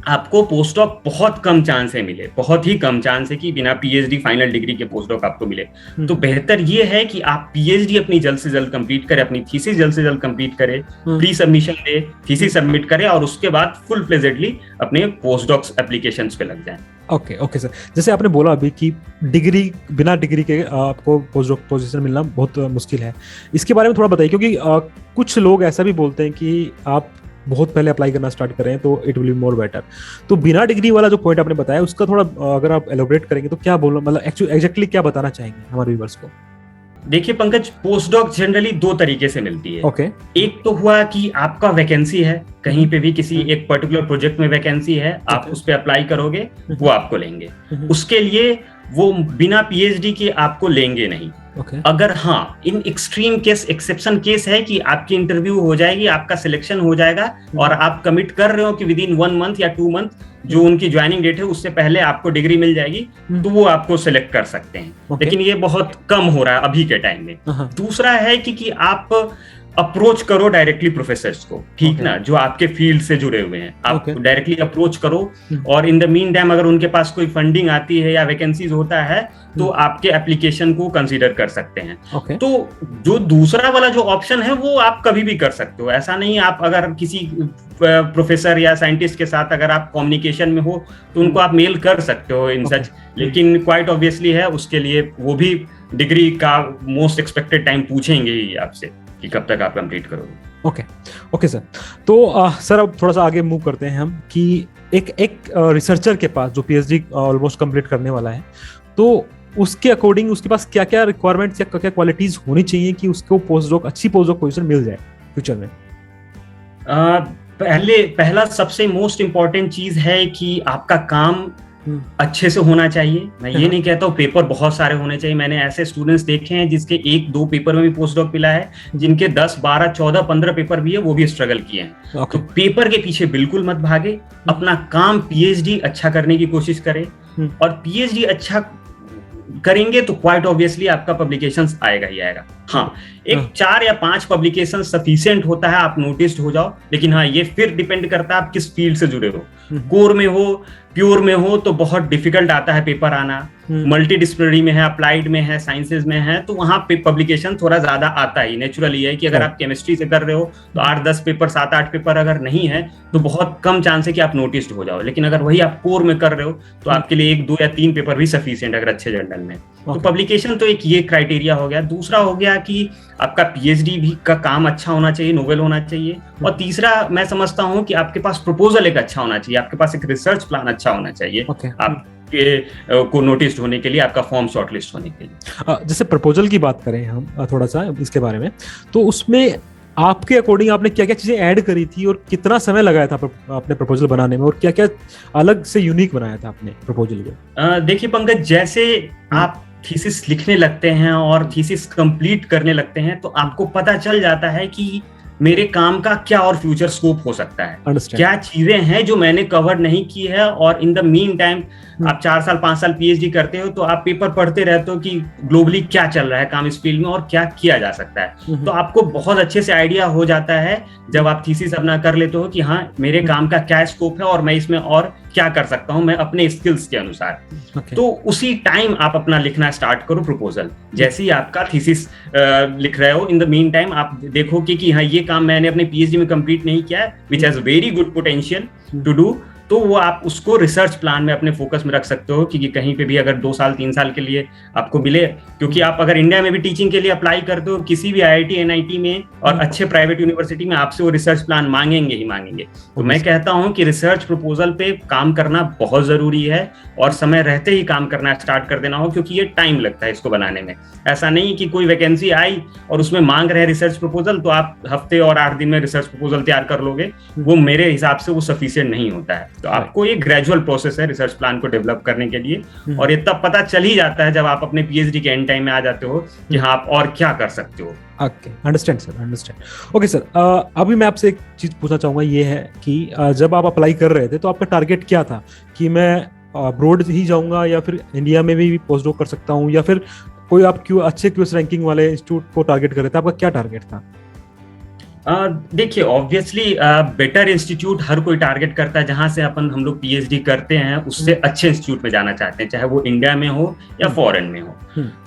आपको पोस्ट डॉक बहुत कम चांस है मिले, बहुत ही कम चांस है कि बिना पीएचडी फाइनल डिग्री के पोस्ट डॉक आपको मिले। तो बेहतर ये है कि आप पीएचडी अपनी जल्द से जल्द कंप्लीट करें, अपनी थीसिस जल्द से जल्द कंप्लीट करें, प्री सबमिशन दे, थीसिस सबमिट करें और उसके बाद फुल फ्लेजेडली अपने पोस्ट डॉक्स एप्लीकेशंस पे लग जाएं। ओके सर, जैसे आपने बोला अभी कि डिग्री, बिना डिग्री के आपको पोस्ट डॉक पोजीशन मिलना बहुत मुश्किल है, इसके बारे में थोड़ा बताइए। क्योंकि कुछ लोग ऐसा भी बोलते हैं कि आप बहुत पहले अप्लाई करना स्टार्ट करें तो it will be more better. तो बिना डिग्री वाला जो पॉइंट आपने बताया उसका थोड़ा अगर आप एलोबरेट करेंगे तो क्या बोलना, मतलब एग्जैक्टली क्या बताना चाहेंगे हमारे व्यूअर्स को? देखिए पंकज, पोस्ट डॉक जनरली 2 तरीके से मिलती है। एक तो हुआ कि आपका वैकेंसी है, कहीं पे भी किसी एक पर्टिकुलर प्रोजेक्ट में वैकेंसी है, आप उस पे अप्लाई करोगे वो आपको लेंगे। उसके लिए वो बिना पीएचडी के आपको लेंगे नहीं। अगर हाँ in extreme case, exception case है कि आपकी इंटरव्यू हो जाएगी, आपका सिलेक्शन हो जाएगा और आप कमिट कर रहे हो कि विद इन 1 मंथ या 2 मंथ जो उनकी ज्वाइनिंग डेट है उससे पहले आपको डिग्री मिल जाएगी, तो वो आपको सिलेक्ट कर सकते हैं। लेकिन ये बहुत कम हो रहा है अभी के टाइम में। दूसरा है कि आप अप्रोच करो डायरेक्टली प्रोफेसर्स को, ठीक ना, जो आपके फील्ड से जुड़े हुए हैं, आप डायरेक्टली अप्रोच करो। और इन द मीन टाइम अगर उनके पास कोई फंडिंग आती है या वैकेंसीज होता है तो आपके एप्लीकेशन को कंसीडर कर सकते हैं। तो जो दूसरा वाला जो ऑप्शन है वो आप कभी भी कर सकते हो। ऐसा नहीं, आप अगर किसी प्रोफेसर या साइंटिस्ट के साथ अगर आप कम्युनिकेशन में हो तो उनको आप मेल कर सकते हो इन सच। लेकिन क्वाइट ऑब्वियसली है उसके लिए वो भी डिग्री का मोस्ट एक्सपेक्टेड टाइम पूछेंगे ही आपसे कि कब तक आप कंप्लीट करोगे। Okay sir. तो सर अब थोड़ा सा आगे मूव करते हैं हम कि एक रिसर्चर के पास जो पीएचडी ऑलमोस्ट कंप्लीट करने वाला है, तो उसके अकॉर्डिंग उसके पास क्या क्या रिक्वायरमेंट्स या क्या क्या क्वालिटीज होनी चाहिए कि उसको अच्छी पोस्ट डॉक पोजीशन मिल जाए फ्यूचर में? पहला सबसे मोस्ट इम्पोर्टेंट चीज है कि आपका काम अच्छे से होना चाहिए। मैं ये नहीं कहता हूँ पेपर बहुत सारे होने चाहिए। मैंने ऐसे स्टूडेंट्स देखे हैं जिसके 1-2 पेपर में भी पोस्ट डॉक मिला है, जिनके 10, 12, 14, 15 पेपर भी है, वो भी स्ट्रगल किए हैं। तो पेपर के पीछे बिल्कुल मत भागे, अपना काम पीएचडी अच्छा करने की कोशिश करें, और पीएचडी अच्छा करेंगे तो क्वाइट ऑब्वियसली आपका पब्लिकेशंस आएगा ही आएगा। हाँ, 4 या 5 पब्लिकेशन सफिशिएंट होता है, आप नोटिस्ड हो जाओ। लेकिन हाँ, ये फिर डिपेंड करता है आप किस फील्ड से जुड़े हो। कोर में हो, प्योर में हो तो बहुत डिफिकल्ट आता है पेपर आना। मल्टी डिसिप्लिनरी में है, अप्लाइड में है, साइंसेज में है, तो वहां पे पब्लिकेशन थोड़ा ज्यादा आता ही नेचुरली है कि अगर आप केमिस्ट्री से कर रहे हो तो 8-10 पेपर, 7-8 पेपर अगर नहीं है तो बहुत कम चांस है कि आप नोटिस्ड हो जाओ। लेकिन अगर वही आप कोर में कर रहे हो तो आपके लिए 1, 2 या 3 पेपर भी सफिशिएंट अगर अच्छे जर्नल में। तो पब्लिकेशन तो एक ये क्राइटेरिया हो गया। दूसरा हो गया कि आपका पीएचडी भी का काम अच्छा होना चाहिए, नोवेल होना चाहिए। और तीसरा मैं समझता हूँ कि आपके पास प्रपोजल एक अच्छा होना चाहिए, आपके पास एक रिसर्च प्लान अच्छा होना चाहिए आपके को नोटिस होने के लिए, आपका फॉर्म शॉर्टलिस्ट होने के लिए। जैसे प्रपोजल की बात करें हम थोड़ा सा इसके बारे में, तो उसमें आपके अकॉर्डिंग आपने क्या क्या चीजें ऐड करी थी और कितना समय लगाया था आपने प्रपोजल बनाने में, और क्या क्या अलग से यूनिक बनाया था आपने प्रपोजल को? देखिए पंकज, जैसे आप थीसिस लिखने लगते हैं और थीसिस कंप्लीट करने लगते हैं तो आपको पता चल जाता है कि मेरे काम का क्या और फ्यूचर स्कोप हो सकता है, क्या चीजें हैं जो मैंने कवर नहीं की है। और इन द मीन टाइम आप 4 साल 5 साल पीएचडी करते हो तो आप पेपर पढ़ते रहते हो कि ग्लोबली क्या चल रहा है काम इस फील्ड में और क्या किया जा सकता है। तो आपको बहुत अच्छे से आइडिया हो जाता है जब आप थीसिस अपना कर लेते हो कि हाँ मेरे काम का क्या स्कोप है और मैं इसमें और क्या कर सकता हूं मैं अपने स्किल्स के अनुसार। तो उसी टाइम आप अपना लिखना स्टार्ट करो प्रपोजल। जैसे ही आपका थीसिस लिख रहे हो, इन द मीन टाइम आप देखोगे कि हाँ ये काम मैंने अपने पीएचडी में कंप्लीट नहीं किया है, which has very good potential to do, तो वो आप उसको रिसर्च प्लान में अपने फोकस में रख सकते हो कि कहीं पे भी अगर 2 साल 3 साल के लिए आपको मिले, क्योंकि आप अगर इंडिया में भी टीचिंग के लिए अप्लाई करते हो किसी भी आईआईटी एनआईटी में और अच्छे प्राइवेट यूनिवर्सिटी में, आपसे वो रिसर्च प्लान मांगेंगे ही मांगेंगे। तो मैं कहता हूं कि रिसर्च प्रपोजल पे काम करना बहुत जरूरी है और समय रहते ही काम करना स्टार्ट कर देना हो, क्योंकि ये टाइम लगता है इसको बनाने में। ऐसा नहीं कि कोई वैकेंसी आई और उसमें मांग रहे रिसर्च प्रपोजल तो आप हफ्ते और 8 दिन में रिसर्च प्रपोजल तैयार कर लोगे, वो मेरे हिसाब से वो सफिशिएंट नहीं होता है। तो आपको ये ग्रेजुअल प्रोसेस है रिसर्च प्लान को डेवलप करने के लिए, और ये तब पता चल ही जाता है जब आप अपने पीएचडी के एंड टाइम में आ जाते हो कि हाँ आप और क्या कर सकते हो। Okay, understand sir, understand. Okay sir, अभी मैं आपसे एक चीज पूछना चाहूंगा, ये है कि जब आप अप्लाई कर रहे थे तो आपका टारगेट क्या था कि मैं अब्रॉड ही जाऊंगा या फिर इंडिया में भी पोस्ट डॉक कर सकता हूँ, या फिर कोई आप अच्छे क्यूएस रैंकिंग वाले इंस्टीट्यूट को टारगेट कर रहे थे? आपका क्या टारगेट था? देखिए ऑब्वियसली बेटर इंस्टीट्यूट हर कोई टारगेट करता है, जहां से हम लोग पीएचडी करते हैं उससे अच्छे इंस्टीट्यूट में जाना चाहते हैं, चाहे वो इंडिया में हो या फॉरेन में हो।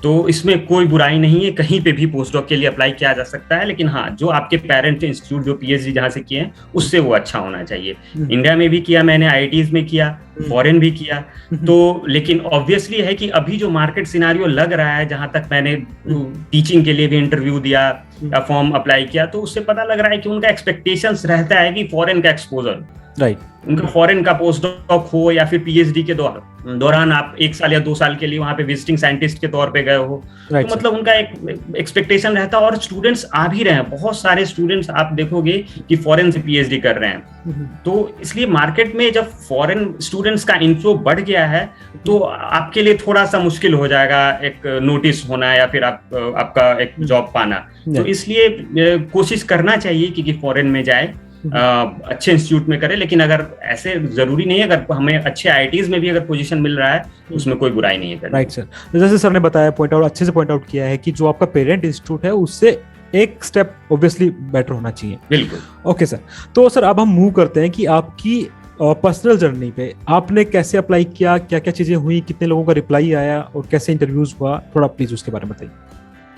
तो इसमें कोई बुराई नहीं है, कहीं पे भी पोस्ट डॉक के लिए अप्लाई किया जा सकता है, लेकिन हाँ जो आपके पेरेंट इंस्टीट्यूट जो पीएचडी जहां से किए हैं उससे वो अच्छा होना चाहिए। इंडिया में भी किया मैंने, आईआईटीज में किया, फॉरेन भी किया। तो लेकिन ऑब्वियसली है कि अभी जो मार्केट सिनारियो लग रहा है, जहां तक मैंने टीचिंग के लिए भी इंटरव्यू दिया या फॉर्म अप्लाई किया, तो उससे पता लग रहा है कि उनका एक्सपेक्टेशंस रहता है कि फॉरेन का एक्सपोजर, राइट, उनका फॉरेन का पोस्ट डॉक हो या फिर पीएचडी के दौरान आप 1 साल या 2 साल के लिए वहां पे विजिटिंग साइंटिस्ट के तौर पे गए हो, तो मतलब उनका एक एक्सपेक्टेशन रहता है। और स्टूडेंट्स आ भी रहे हैं, बहुत सारे स्टूडेंट्स आप देखोगे कि फॉरेन से पीएचडी कर रहे हैं। तो इसलिए मार्केट में जब फॉरेन स्टूडेंट्स का इनफ्लो बढ़ गया है तो आपके लिए थोड़ा सा मुश्किल हो जाएगा एक नोटिस होना या फिर आपका एक जॉब पाना। तो इसलिए कोशिश करना चाहिए कि फॉरेन में जाए, अच्छे इंस्टीट्यूट में करें। लेकिन अगर ऐसे जरूरी नहीं है, अगर हमें अच्छे आईआईटीज में भी अगर पोजीशन मिल रहा है तो उसमें कोई बुराई नहीं है। राइट सर, जैसे सर ने बताया, पॉइंट आउट अच्छे से पॉइंट आउट किया है कि जो आपका पेरेंट इंस्टीट्यूट है उससे एक स्टेप ऑब्वियसली बेटर होना चाहिए। बिल्कुल। ओके सर, तो सर अब हम मूव करते हैं कि आपकी पर्सनल जर्नी पे आपने कैसे अप्लाई किया, क्या क्या चीजें हुई, कितने लोगों का रिप्लाई आया और कैसे इंटरव्यूज हुआ, थोड़ा प्लीज उसके बारे में बताइए।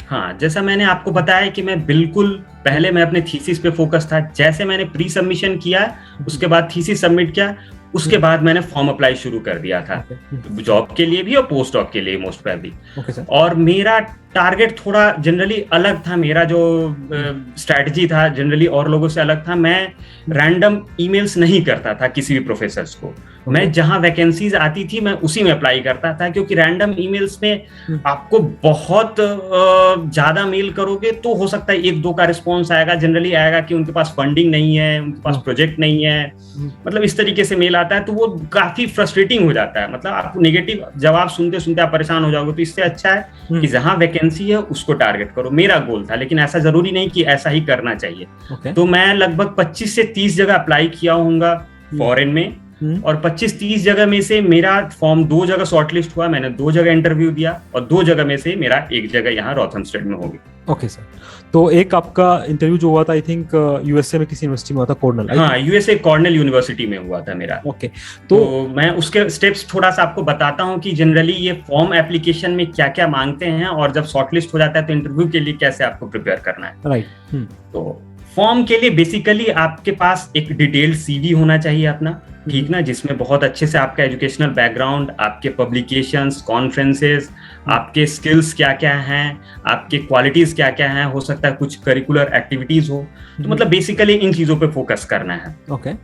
हाँ, जैसा मैंने आपको बताया कि मैं बिल्कुल पहले मैं अपने थीसिस पे फोकस था। जैसे मैंने प्री सबमिशन किया, उसके बाद थीसिस सबमिट किया, उसके बाद मैंने फॉर्म अप्लाई शुरू कर दिया था, जॉब के लिए भी और पोस्ट डॉक के लिए मोस्ट प्रोबेबली। और मेरा टारगेट थोड़ा जनरली अलग था, मेरा जो स्ट्रैटेजी था जनरली और लोगों से अलग था। मैं रैंडम ईमेल्स नहीं करता था किसी भी प्रोफेसर्स को, मैं जहां वैकेंसीज आती थी मैं उसी में अप्लाई करता था, क्योंकि रैंडम ईमेल्स में आपको बहुत ज्यादा मेल करोगे तो हो सकता है 1-2 का रिस्पॉन्स आएगा, जनरली आएगा कि उनके पास फंडिंग नहीं है, उनके पास प्रोजेक्ट नहीं है, मतलब इस तरीके से मेल आता है, तो वो काफी फ्रस्ट्रेटिंग हो जाता है। मतलब आपको नेगेटिव जवाब सुनते सुनते आप परेशान हो जाओगे। तो इससे अच्छा है कि जहां वैकेंसी है उसको टारगेट करो, मेरा गोल था। लेकिन ऐसा जरूरी नहीं कि ऐसा ही करना चाहिए। तो मैं लगभग 25 से 30 जगह अप्लाई किया होऊंगा फॉरेन में, और 25-30 जगह में से मेरा फॉर्म 2 जगह शॉर्टलिस्ट हुआ, मैंने 2 जगह इंटरव्यू दिया और 2 जगह में से मेरा 1 जगह यहाँ रॉथमस्टेड में हो गई। ओके सर, तो एक आपका इंटरव्यू जो हुआ था आई थिंक यूएसए में किसी यूनिवर्सिटी में हुआ था, कॉर्नेल। हाँ, यूएसए कॉर्नेल यूनिवर्सिटी में हुआ था मेरा। ओके, तो मैं उसके स्टेप्स थोड़ा सा आपको बताता हूँ कि जनरली ये फॉर्म एप्लीकेशन में क्या क्या मांगते हैं और जब शॉर्टलिस्ट हो जाता है तो इंटरव्यू के लिए कैसे आपको प्रिपेयर करना है। राइट। तो फॉर्म के लिए बेसिकली आपके पास एक डिटेल्ड सीवी होना चाहिए अपना, ठीक ना, जिसमें बहुत अच्छे से आपका एजुकेशनल बैकग्राउंड, आपके पब्लिकेशंस, कॉन्फ्रेंसेस, आपके स्किल्स क्या क्या हैं, आपके क्वालिटीज क्या क्या हैं, हो सकता है कुछ करिकुलर एक्टिविटीज हो, तो मतलब बेसिकली इन चीजों पे फोकस करना है। ओके।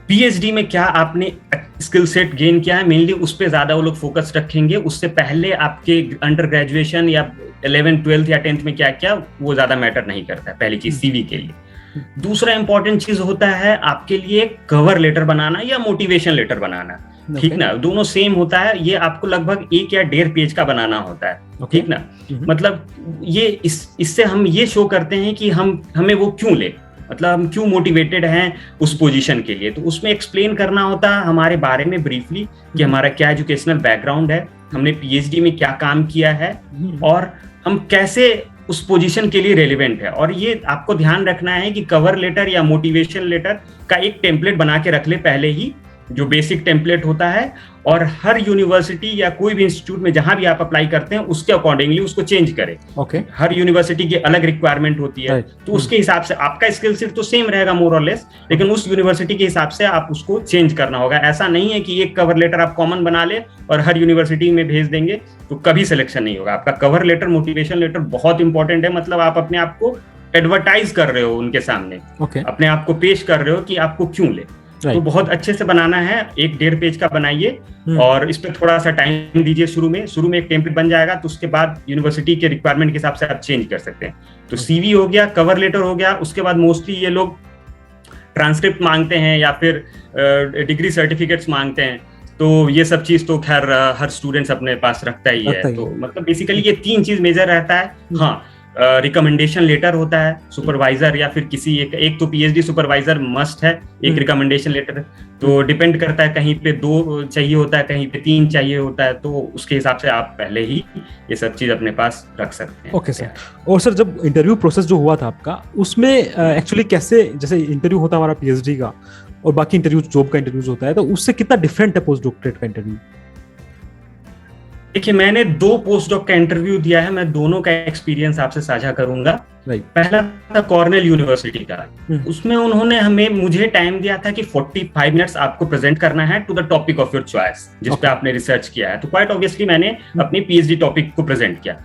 पीएचडी में क्या आपने स्किल सेट गेन किया है, मेनली उस पर ज्यादा वो लोग फोकस रखेंगे। उससे पहले आपके अंडर ग्रेजुएशन या 11th 12th या 10th में क्या क्या, वो ज्यादा मैटर नहीं करता है, पहली चीज सीवी के लिए। दूसरा इंपॉर्टेंट चीज होता है आपके लिए कवर लेटर बनाना या मोटिवेशन लेटर बनाना, ठीक ना, दोनों सेम होता है। ये आपको लगभग 1 या 1.5 पेज का बनाना होता है, ठीक ना। मतलब ये इससे हम ये शो करते हैं कि हमें वो क्यों ले, मतलब हम क्यों मोटिवेटेड हैं उस पोजीशन के लिए। तो उसमें एक्सप्लेन करना होता है हमारे बारे में ब्रीफली कि हमारा क्या एजुकेशनल बैकग्राउंड है, हमने पीएचडी में क्या काम किया है और हम कैसे उस पोजीशन के लिए रेलिवेंट है। और ये आपको ध्यान रखना है कि कवर लेटर या मोटिवेशन लेटर का एक टेम्पलेट बना के रख ले पहले ही, जो बेसिक टेम्पलेट होता है, और हर यूनिवर्सिटी या कोई भी इंस्टीट्यूट में जहां भी आप अप्लाई करते हैं उसके अकॉर्डिंगली उसको चेंज करें। ओके। हर यूनिवर्सिटी की अलग रिक्वायरमेंट होती है, तो उसके हिसाब से आपका स्किल सेट तो सेम रहेगा मोर और लेस, लेकिन उस यूनिवर्सिटी के हिसाब से आप उसको चेंज करना होगा। ऐसा नहीं है कि एक कवर लेटर आप कॉमन बना ले और हर यूनिवर्सिटी में भेज देंगे तो कभी सिलेक्शन नहीं होगा। आपका कवर लेटर, मोटिवेशन लेटर बहुत इंपॉर्टेंट है, मतलब आप अपने आप को एडवर्टाइज कर रहे हो उनके सामने, अपने आप को पेश कर रहे हो कि आपको क्यों ले। तो बहुत अच्छे से बनाना है, 1-1.5 पेज का बनाइए और इस पे थोड़ा सा टाइम दीजिए। शुरू में एक टेम्पलेट बन जाएगा, तो उसके बाद यूनिवर्सिटी के रिक्वायरमेंट के हिसाब से आप चेंज कर सकते हैं। तो सीवी हो गया, कवर लेटर हो गया, उसके बाद मोस्टली ये लोग ट्रांसक्रिप्ट मांगते हैं या फिर डिग्री सर्टिफिकेट्स मांगते हैं। तो ये सब चीज तो खैर हर स्टूडेंट्स अपने पास रखता ही है। तो मतलब बेसिकली ये 3 चीज मेजर रहता है। हाँ, रिकमेंडेशन लेटर होता है सुपरवाइजर या फिर किसी एक तो पीएचडी सुपरवाइजर मस्ट है, एक रिकमेंडेशन लेटर। तो डिपेंड करता है, कहीं पे 2 चाहिए होता है, कहीं पे 3 चाहिए होता है, तो उसके हिसाब से आप पहले ही ये सब चीज अपने पास रख सकते हैं। Okay sir. और सर जब इंटरव्यू प्रोसेस जो हुआ था आपका, उसमें एक्चुअली कैसे, जैसे इंटरव्यू होता है हमारा पीएचडी का और बाकी इंटरव्यू जॉब का इंटरव्यू होता है, तो उससे कितना डिफरेंट है पोस्ट डॉक्टरेट का इंटरव्यू? देखिए, मैंने 2 पोस्ट डॉक का इंटरव्यू दिया है, मैं दोनों का एक्सपीरियंस आपसे साझा करूंगा। पहला था कॉर्नेल यूनिवर्सिटी का। उसमें उन्होंने मुझे टाइम दिया था कि 45 मिनट्स आपको प्रेजेंट करना है to the topic of your choice, जिस पे आपने रिसर्च किया है। तो क्वाइट ऑब्वियसली मैंने अपनी पीएचडी टॉपिक को प्रेजेंट किया।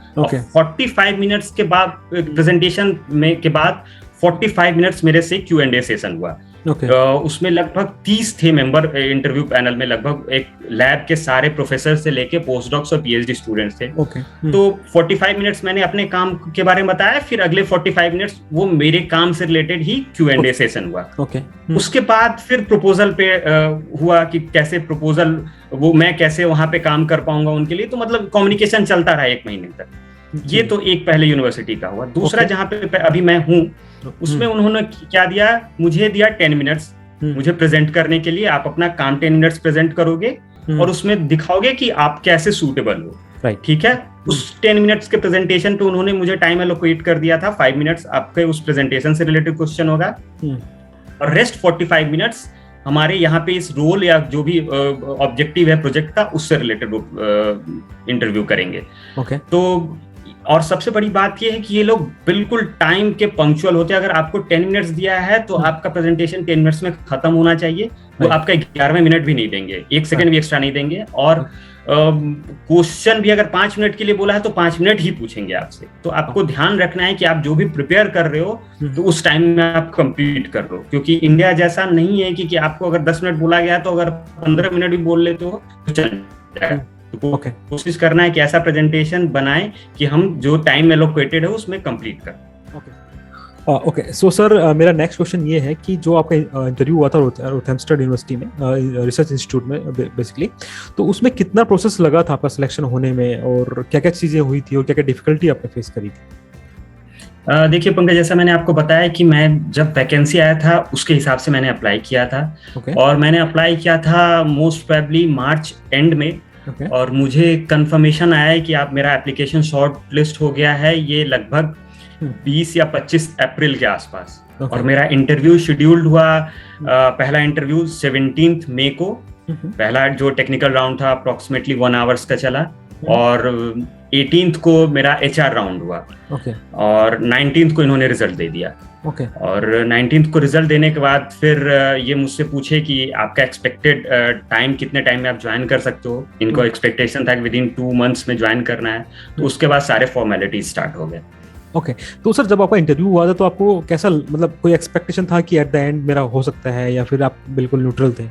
45 मिनट्स के बाद प्रेजेंटेशन में के बाद 45 मिनट्स मेरे से Q&A सेशन हुआ। उसमें लगभग 30 थे मेंबर इंटरव्यू पैनल में, लगभग एक लैब के सारे प्रोफेसर से लेके पोस्ट डॉक्स और पीएचडी स्टूडेंट्स थे। तो 45 मिनट्स मैंने अपने काम के बारे में बताया, फिर अगले 45 मिनट्स वो मेरे काम से रिलेटेड ही Q&A सेशन हुआ। उसके बाद फिर प्रपोजल पे हुआ कि कैसे प्रपोजल, वो मैं कैसे वहां पे काम कर पाऊंगा उनके लिए। तो मतलब कम्युनिकेशन चलता रहा 1 महीने तक। ये तो एक पहले यूनिवर्सिटी का हुआ। दूसरा जहाँ पे अभी मैं हूँ, उसमें उन्होंने क्या दिया, मुझे दिया 10 मिनट्स मुझे प्रेजेंट करने के लिए। आप अपना काम 10 मिनट्स प्रेजेंट करोगे और उसमें दिखाओगे कि आप कैसे सूटेबल हो, ठीक है। उस 10 मिनट्स के प्रेजेंटेशन पे उन्होंने मुझे टाइम एलोकेट कर दिया था 5 मिनट्स आपके उस प्रेजेंटेशन से रिलेटेड क्वेश्चन होगा, और रेस्ट 45 मिनट्स हमारे यहाँ पे इस रोल या जो भी ऑब्जेक्टिव है प्रोजेक्ट का, उससे रिलेटेड इंटरव्यू करेंगे। तो और सबसे बड़ी बात ये है कि ये लोग बिल्कुल टाइम के पंक्चुअल होते हैं। अगर आपको 10 मिनट्स दिया है तो आपका प्रेजेंटेशन 10 मिनट्स में खत्म होना चाहिए। वो आपका 11वें मिनट भी नहीं देंगे, 1 सेकंड भी एक्स्ट्रा नहीं देंगे। और क्वेश्चन भी अगर 5 मिनट के लिए बोला है तो 5 मिनट ही पूछेंगे आपसे। तो आपको ध्यान रखना है कि आप जो भी प्रिपेयर कर रहे हो तो उस टाइम में आप कंप्लीट कर रहे हो, क्योंकि इंडिया जैसा नहीं है कि आपको अगर 10 मिनट बोला गया तो अगर 15 मिनट भी बोल लेते हो तो चल जाएगा। तो कोशिश करना है कि ऐसा प्रेजेंटेशन बनाएं कि हम जो टाइम एलोकेटेड है उसमें कंप्लीट करें। ओके, सो सर मेरा नेक्स्ट क्वेश्चन ये है कि जो आपका इंटरव्यू हुआ था रोथैमस्टन यूनिवर्सिटी में, रिसर्च इंस्टीट्यूट में बेसिकली, तो उसमें कितना प्रोसेस लगा था आपका सिलेक्शन होने में और क्या क्या चीज़ें हुई थी और क्या क्या डिफिकल्टी आपने फेस करी थी? देखिए पंकज, जैसा मैंने आपको बताया कि मैं जब वैकेंसी आया था उसके हिसाब से मैंने अप्लाई किया था। और मैंने अप्लाई किया था मोस्ट प्रोबेबली मार्च एंड में। और मुझे कंफर्मेशन आया है कि आप मेरा एप्लीकेशन शॉर्ट लिस्ट हो गया है, ये लगभग 20 या 25 अप्रैल के आसपास। और मेरा इंटरव्यू शेड्यूल्ड हुआ, पहला इंटरव्यू 17 मई को, पहला जो टेक्निकल राउंड था अप्रोक्सीमेटली 1 आवर्स का चला। और 18 को मेरा HR राउंड हुआ। और 19 को इन्होंने रिजल्ट दे दिया। और 19 को रिजल्ट देने के बाद फिर ये मुझसे पूछे कि आपका एक्सपेक्टेड टाइम, कितने टाइम में आप ज्वाइन कर सकते हो। इनको एक्सपेक्टेशन था कि विद इन 2 मंथ्स में ज्वाइन करना है। तो उसके बाद सारे फॉर्मेलिटीज स्टार्ट हो गए। तो सर जब आपका इंटरव्यू हुआ था तो आपको कैसा, मतलब कोई एक्सपेक्टेशन था कि एट द एंड मेरा हो सकता है, या फिर आप बिल्कुल न्यूट्रल थे?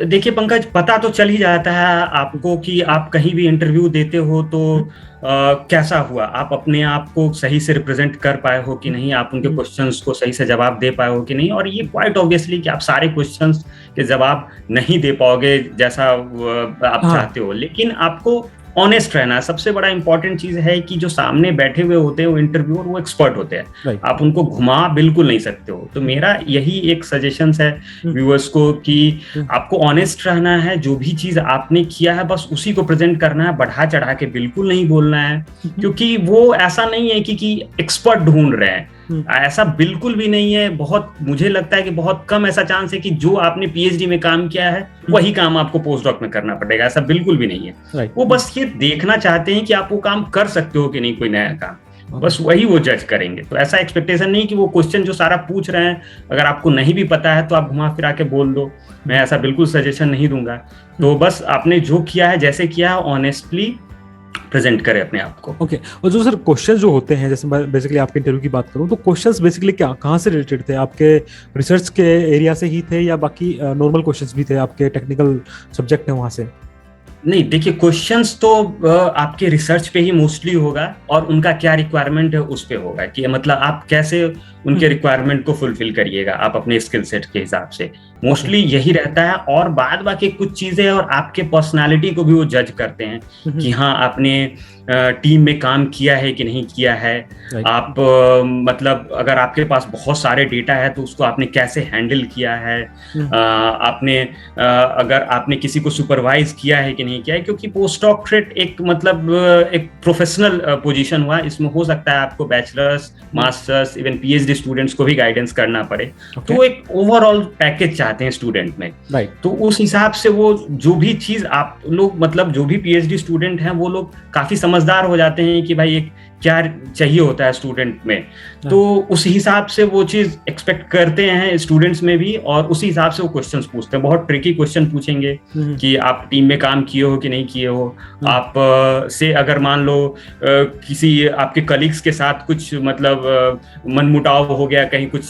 देखिए पंकज, पता तो चल ही जाता है आपको कि आप कहीं भी इंटरव्यू देते हो तो कैसा हुआ, आप अपने आप को सही से रिप्रेजेंट कर पाए हो कि नहीं, आप उनके क्वेश्चंस को सही से जवाब दे पाए हो कि नहीं। और ये क्वाइट ऑब्वियसली कि आप सारे क्वेश्चंस के जवाब नहीं दे पाओगे जैसा आप चाहते हो, लेकिन आपको ऑनेस्ट रहना है। सबसे बड़ा इंपॉर्टेंट चीज है कि जो सामने बैठे हुए होते हैं वो इंटरव्यूअर, वो एक्सपर्ट होते हैं। आप उनको घुमा बिल्कुल नहीं सकते हो। तो मेरा यही एक सजेशन है व्यूअर्स को कि आपको ऑनेस्ट रहना है। जो भी चीज आपने किया है बस उसी को प्रेजेंट करना है, बढ़ा चढ़ा के बिल्कुल नहीं बोलना है। क्योंकि वो ऐसा नहीं है कि एक्सपर्ट ढूंढ रहे हैं, ऐसा बिल्कुल भी नहीं है। बहुत, मुझे लगता है कि बहुत कम ऐसा चांस है कि जो आपने PhD में काम किया है वही काम आपको पोस्ट डॉक में करना पड़ेगा, ऐसा बिल्कुल भी नहीं है। वो बस ये देखना चाहते हैं कि आप वो काम कर सकते हो कि नहीं, कोई नया काम, बस वही वो जज करेंगे। तो ऐसा एक्सपेक्टेशन नहीं कि वो क्वेश्चन जो सारा पूछ रहे हैं अगर आपको नहीं भी पता है तो आप घुमा फिरा के बोल दो। मैं ऐसा बिल्कुल सजेशन नहीं दूंगा। तो बस आपने जो किया है, जैसे किया है, ऑनेस्टली प्रेजेंट करें अपने आप को। और जो सर क्वेश्चंस जो होते हैं, जैसे मैं बेसिकली आपके इंटरव्यू की बात करूं तो क्वेश्चंस बेसिकली क्या, कहाँ से रिलेटेड थे? आपके रिसर्च के एरिया से ही थे या बाकी नॉर्मल क्वेश्चंस भी थे आपके टेक्निकल सब्जेक्ट है वहां से? नहीं, देखिए क्वेश्चंस तो आपके रिसर्च पे ही मोस्टली होगा और उनका क्या रिक्वायरमेंट है उस पे होगा कि मतलब आप कैसे उनके रिक्वायरमेंट को फुलफिल करिएगा आप अपने स्किल सेट के हिसाब से। मोस्टली यही रहता है। और बाद बाकी कुछ चीजें और आपके पर्सनालिटी को भी वो जज करते हैं कि हाँ आपने टीम में काम किया है कि नहीं किया है। आप मतलब अगर आपके पास बहुत सारे डेटा है तो उसको आपने कैसे हैंडल किया है। आपने अगर आपने किसी को सुपरवाइज किया है कि नहीं किया है, क्योंकि पोस्ट डॉक्टरेट एक मतलब एक प्रोफेशनल पोजीशन हुआ। इसमें हो सकता है आपको bachelors, masters, even PhD students को भी गाइडेंस करना पड़े। तो एक ओवरऑल पैकेज चाहते हैं स्टूडेंट में। तो उस हिसाब से वो जो भी चीज आप लोग, मतलब जो भी PhD स्टूडेंट हैं वो लोग काफी समझदार हो जाते हैं कि भाई एक क्या चाहिए होता है स्टूडेंट में। तो उस हिसाब से वो चीज एक्सपेक्ट करते हैं स्टूडेंट्स में भी, और उसी हिसाब से वो क्वेश्चंस पूछते हैं। बहुत ट्रिकी क्वेश्चन पूछेंगे कि आप टीम में काम किए हो कि नहीं किए हो। आप से अगर मान लो किसी आपके कलीग्स के साथ कुछ मतलब मनमुटाव हो गया, कहीं कुछ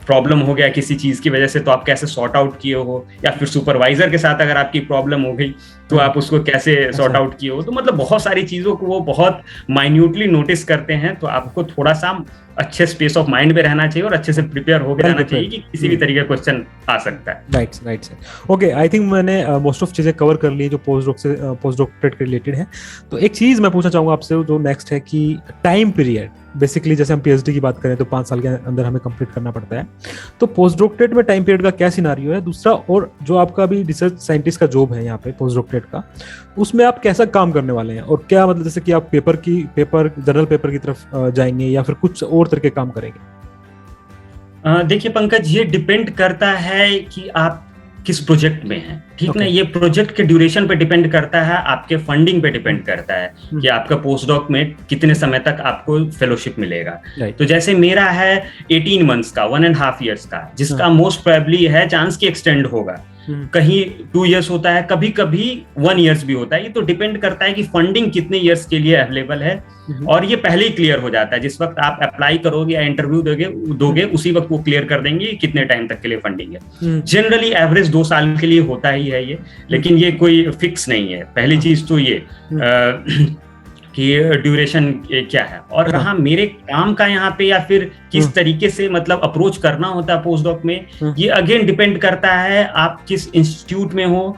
प्रॉब्लम हो गया किसी चीज की वजह से, तो आप कैसे सॉर्ट आउट किए हो। या फिर सुपरवाइजर के साथ अगर आपकी प्रॉब्लम हो गई तो आप उसको कैसे सॉर्ट आउट किए हो। तो मतलब बहुत सारी चीजों को वो बहुत माइन्यूटली नोटिस करते हैं। तो आपको थोड़ा सा अच्छे स्पेस ऑफ माइंड में रहना चाहिए और अच्छे से प्रिपेयर होकर रहना चाहिए कि किसी भी तरीके का क्वेश्चन आ सकता है। Right sir. Okay, I think मैंने मोस्ट ऑफ चीजें कवर कर ली जो पोस्ट डॉक्टरेट के रिलेटेड है। तो एक चीज मैं पूछना चाहूंगा आपसे जो नेक्स्ट है कि टाइम पीरियड, बेसिकली जैसे हम PhD की बात करें तो 5 साल के अंदर हमें कंप्लीट करना पड़ता है। तो पोस्ट डॉक्टरेट में टाइम पीरियड का क्या सिनारियो है? दूसरा, और जो आपका भी रिसर्च साइंटिस्ट का जॉब है यहाँ पे पोस्ट डॉक्टरेट का, उसमें आप कैसा काम करने वाले हैं? और क्या मतलब जैसे कि आप जर्नल पेपर की तरफ जाएंगे या फिर कुछ और तरह के काम करेंगे? देखिए पंकज, ये डिपेंड करता है कि आप किस प्रोजेक्ट में हैं, ठीक ना। ये प्रोजेक्ट के ड्यूरेशन पे डिपेंड करता है, आपके फंडिंग पे डिपेंड करता है कि आपका पोस्ट डॉक में कितने समय तक आपको फेलोशिप मिलेगा। तो जैसे मेरा है 18 मंथ्स का, 1.5 years का, जिसका मोस्ट प्रोबेबली है चांस की एक्सटेंड होगा। कहीं 2 years होता है, कभी कभी 1 years भी होता है। ये तो डिपेंड करता है कि फंडिंग कितने ईयर्स के लिए अवेलेबल है। और ये पहले ही क्लियर हो जाता है, जिस वक्त आप अप्लाई करोगे या इंटरव्यू दोगे उसी वक्त वो क्लियर कर देंगे कितने टाइम तक के लिए फंडिंग है। जनरली एवरेज 2 साल के लिए होता ही है ये, लेकिन ये कोई फिक्स नहीं है। पहली चीज तो ये कि ड्यूरेशन क्या है, और रहा मेरे काम का यहाँ पे या फिर किस तरीके से मतलब अप्रोच करना होता है पोस्ट डॉक में, ये अगेन डिपेंड करता है आप किस इंस्टीट्यूट में हो,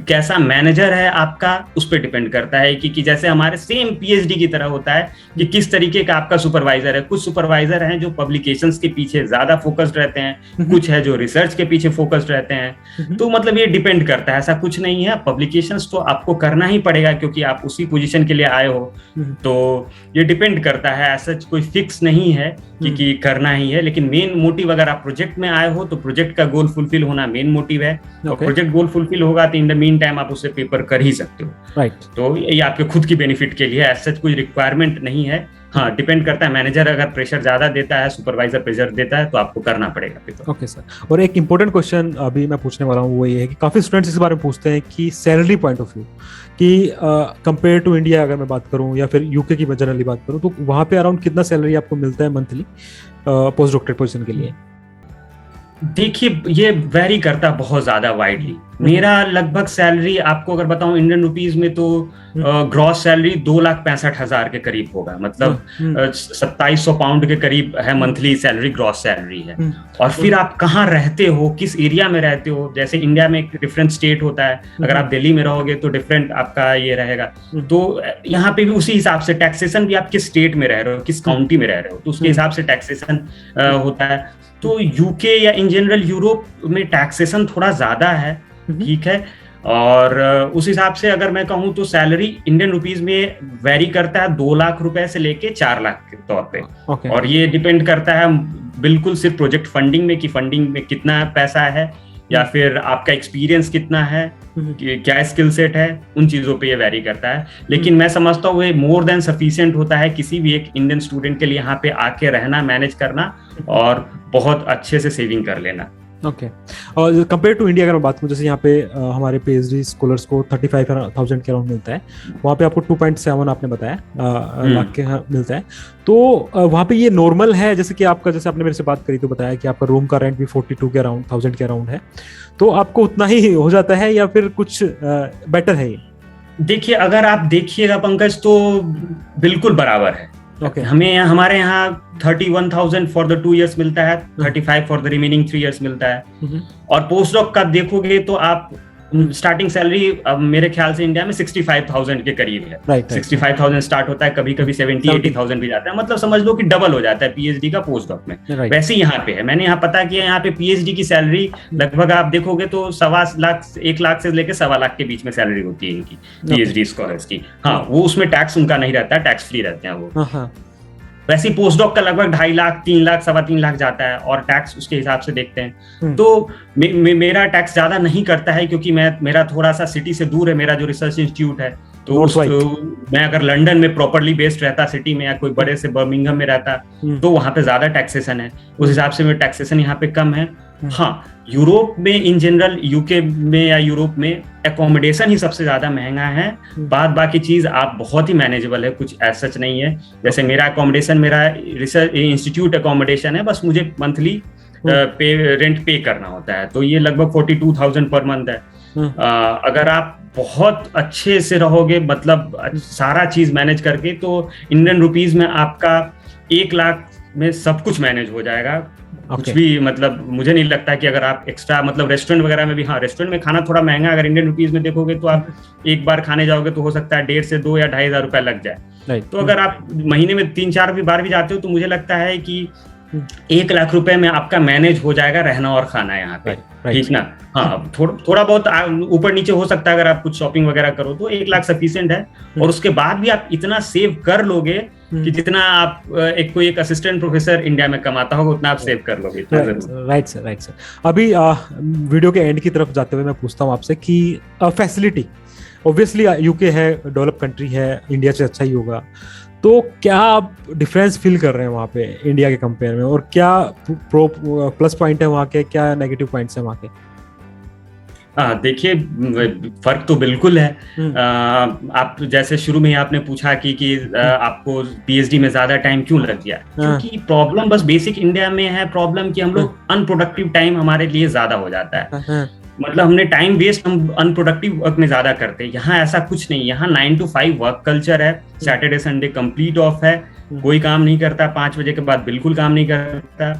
कैसा मैनेजर है आपका, उस पर डिपेंड करता है कि जैसे हमारे सेम पीएचडी की तरह होता है कि किस तरीके का आपका सुपरवाइजर है। कुछ सुपरवाइजर हैं जो पब्लिकेशंस के पीछे ज्यादा फोकस्ड रहते हैं, कुछ है जो रिसर्च के पीछे फोकस्ड रहते हैं। तो मतलब ये डिपेंड करता है, ऐसा कुछ नहीं है। पब्लिकेशंस तो आपको करना ही पड़ेगा क्योंकि आप उसी पोजीशन के लिए आए हो, तो ये डिपेंड करता है, ऐसा कोई फिक्स नहीं है कि करना ही है। लेकिन मेन मोटिव, अगर आप प्रोजेक्ट में आए हो तो प्रोजेक्ट का गोल फुलफिल होना मेन मोटिव है, और प्रोजेक्ट गोल फुलफिल होगा तो इन द मीन टाइम आप उससे पेपर कर ही सकते हो। तो ये आपके खुद की बेनिफिट के लिए ऐसा कोई रिक्वायरमेंट नहीं है। हाँ, डिपेंड करता है, मैनेजर अगर प्रेशर ज्यादा देता है, सुपरवाइजर प्रेशर देता है, तो आपको करना पड़ेगा पेपर। ओके सर, और एक इंपॉर्टेंट क्वेश्चन अभी मैं पूछने वाला हूँ, वो ये है कि काफी स्टूडेंट्स इस बारे में पूछते हैं कि सैलरी पॉइंट ऑफ व्यू कि कंपेयर टू इंडिया अगर मैं बात करूँ या फिर यूके की जनरली बात करूँ, तो वहाँ पे अराउंड कितना सैलरी आपको मिलता है मंथली पोस्ट डॉक्टरेट पोजीशन के लिए? देखिए, ये वेरी करता बहुत ज्यादा वाइडली। मेरा लगभग सैलरी आपको अगर बताऊं इंडियन रुपीज में, तो ग्रॉस सैलरी 2,65,000 के करीब होगा, मतलब 2700 पाउंड के करीब है मंथली सैलरी, ग्रॉस सैलरी है। और फिर आप कहाँ रहते हो, किस एरिया में रहते हो, जैसे इंडिया में एक डिफरेंट स्टेट होता है, अगर आप दिल्ली में रहोगे तो डिफरेंट आपका ये रहेगा। तो यहाँ पे भी उसी हिसाब से टैक्सेशन भी आप किस स्टेट में रह रहे हो, किस काउंटी में रह रहे हो, तो उसके हिसाब से टैक्सेशन होता है। तो यूके या इन जनरल यूरोप में टैक्सेशन थोड़ा ज्यादा है, ठीक है। और उस हिसाब से अगर मैं कहूँ तो सैलरी इंडियन रुपीज में वेरी करता है 2 लाख रुपए से लेके 4 लाख के तौर पे। और ये डिपेंड करता है बिल्कुल सिर्फ प्रोजेक्ट फंडिंग में, कि फंडिंग में कितना पैसा है, या फिर आपका एक्सपीरियंस कितना है, क्या स्किल सेट है, उन चीजों पे ये वेरी करता है। लेकिन मैं समझता हूँ ये मोर देन सफिशिएंट होता है किसी भी एक इंडियन स्टूडेंट के लिए यहाँ पे आके रहना, मैनेज करना और बहुत अच्छे से सेविंग कर लेना। ओके, और कंपेयर टू इंडिया अगर मैं बात करूँ, जैसे यहाँ पे हमारे पीएचडी स्कॉलर्स को 35,000 के अराउंड मिलता है, वहाँ पे आपको 2.7 आपने बताया लाख के मिलता है। तो वहाँ पे ये नॉर्मल है, जैसे कि आपका, जैसे आपने मेरे से बात करी तो बताया कि आपका रूम का रेंट भी 42 के अराउंड 1000 के अराउंड है, तो आपको उतना ही हो जाता है या फिर कुछ बेटर है ये? देखिए, अगर आप देखिएगा पंकज, तो बिल्कुल बराबर है। हमारे यहाँ 31,000 फॉर द 2 years मिलता है, 35 फॉर द रिमेनिंग 3 years मिलता है। और पोस्ट डॉक का देखोगे तो आप स्टार्टिंग सैलरी अब मेरे ख्याल से इंडिया में 65,000 के करीब है। 65,000 स्टार्ट होता है, कभी कभी 70-80,000 भी जाता है, मतलब समझ लो कि डबल हो जाता है पीएचडी का पोस्ट डॉक में। वैसे यहाँ पे है, मैंने यहाँ पता किया, यहाँ पे पीएचडी की सैलरी लगभग आप देखोगे तो 1 लाख से लेकर 1.25 लाख के बीच में सैलरी होती है इनकी, पीएचडी स्कॉलर्स की। हाँ, वो उसमें टैक्स उनका नहीं रहता है, टैक्स फ्री रहते हैं वो। वैसे पोस्ट डॉक का लगभग 2.5 लाख, 3 लाख, 3.25 लाख जाता है, और टैक्स उसके हिसाब से देखते हैं। तो मेरा टैक्स ज्यादा नहीं करता है क्योंकि मेरा थोड़ा सा सिटी से दूर है मेरा जो रिसर्च इंस्टीट्यूट है। तो मैं अगर लंदन में प्रॉपरली बेस्ड रहता सिटी में, या कोई बड़े से बर्मिंघम में रहता, तो वहां पे ज्यादा टैक्सेशन है, उस हिसाब से मेरा टैक्सेशन यहाँ पे कम है। हाँ, यूरोप में इन जनरल, यूके में या यूरोप में एकोमोडेशन ही सबसे ज्यादा महंगा है, बाद बाकी चीज आप बहुत ही मैनेजेबल है, कुछ ऐसा सच नहीं है। जैसे मेरा एकोमोडेशन, मेरा रिसर्च इंस्टीट्यूट एकोमोडेशन है, बस मुझे मंथली रेंट पे करना होता है, तो ये लगभग 42,000 पर मंथ है। अगर आप बहुत अच्छे से रहोगे, मतलब सारा चीज मैनेज करके, तो इंडियन रुपीज में आपका 1 लाख में सब कुछ मैनेज हो जाएगा। कुछ भी, मतलब मुझे नहीं लगता कि अगर आप एक्स्ट्रा, मतलब रेस्टोरेंट वगैरह में भी, हाँ रेस्टोरेंट में खाना थोड़ा महंगा, अगर इंडियन रुपीज में देखोगे तो आप एक बार खाने जाओगे तो हो सकता है 1.5 से 2 या 2,500 रुपए लग जाए। तो अगर आप महीने में 3-4 बार भी जाते हो तो मुझे लगता है कि 1 लाख रुपए में आपका मैनेज हो जाएगा रहना और खाना यहाँ पे, ठीक ना। हाँ, थोड़ा बहुत ऊपर नीचे हो सकता है, अगर आप कुछ शॉपिंग वगैरह करो तो 1 लाख सफिशिएंट है। और उसके बाद भी आप इतना सेव कर लोगे कि जितना आप कोई एक असिस्टेंट प्रोफेसर इंडिया में कमाता होगा उतना आप सेव कर लोगे। Right sir. अभी वीडियो के एंड की तरफ जाते हुए मैं पूछता हूँ आपसे कि फैसिलिटी, ऑब्वियसली यूके है, डेवलप कंट्री है, इंडिया से अच्छा ही होगा, तो क्या आप डिफरेंस फील कर रहे हैं वहाँ पे इंडिया के कंपेयर में, और क्या प्लस पॉइंट है वहाँ के, क्या नेगेटिव पॉइंट्स है वहाँ के? देखिए, फर्क तो बिल्कुल है। आप जैसे शुरू में ही आपने पूछा कि आपको पीएचडी में ज्यादा टाइम क्यों लग गया, क्योंकि प्रॉब्लम बस बेसिक इंडिया में है प्रॉब्लम कि हम लोग अनप्रोडक्टिव टाइम हमारे लिए ज्यादा हो जाता है। मतलब हमने टाइम वेस्ट हम अनप्रोडक्टिव वर्क में ज्यादा करते हैं। यहाँ ऐसा कुछ नहीं, यहाँ 9 to 5 वर्क कल्चर है। सैटरडे संडे कंप्लीट ऑफ है, कोई काम नहीं करता, 5 बजे के बाद बिल्कुल काम नहीं करता।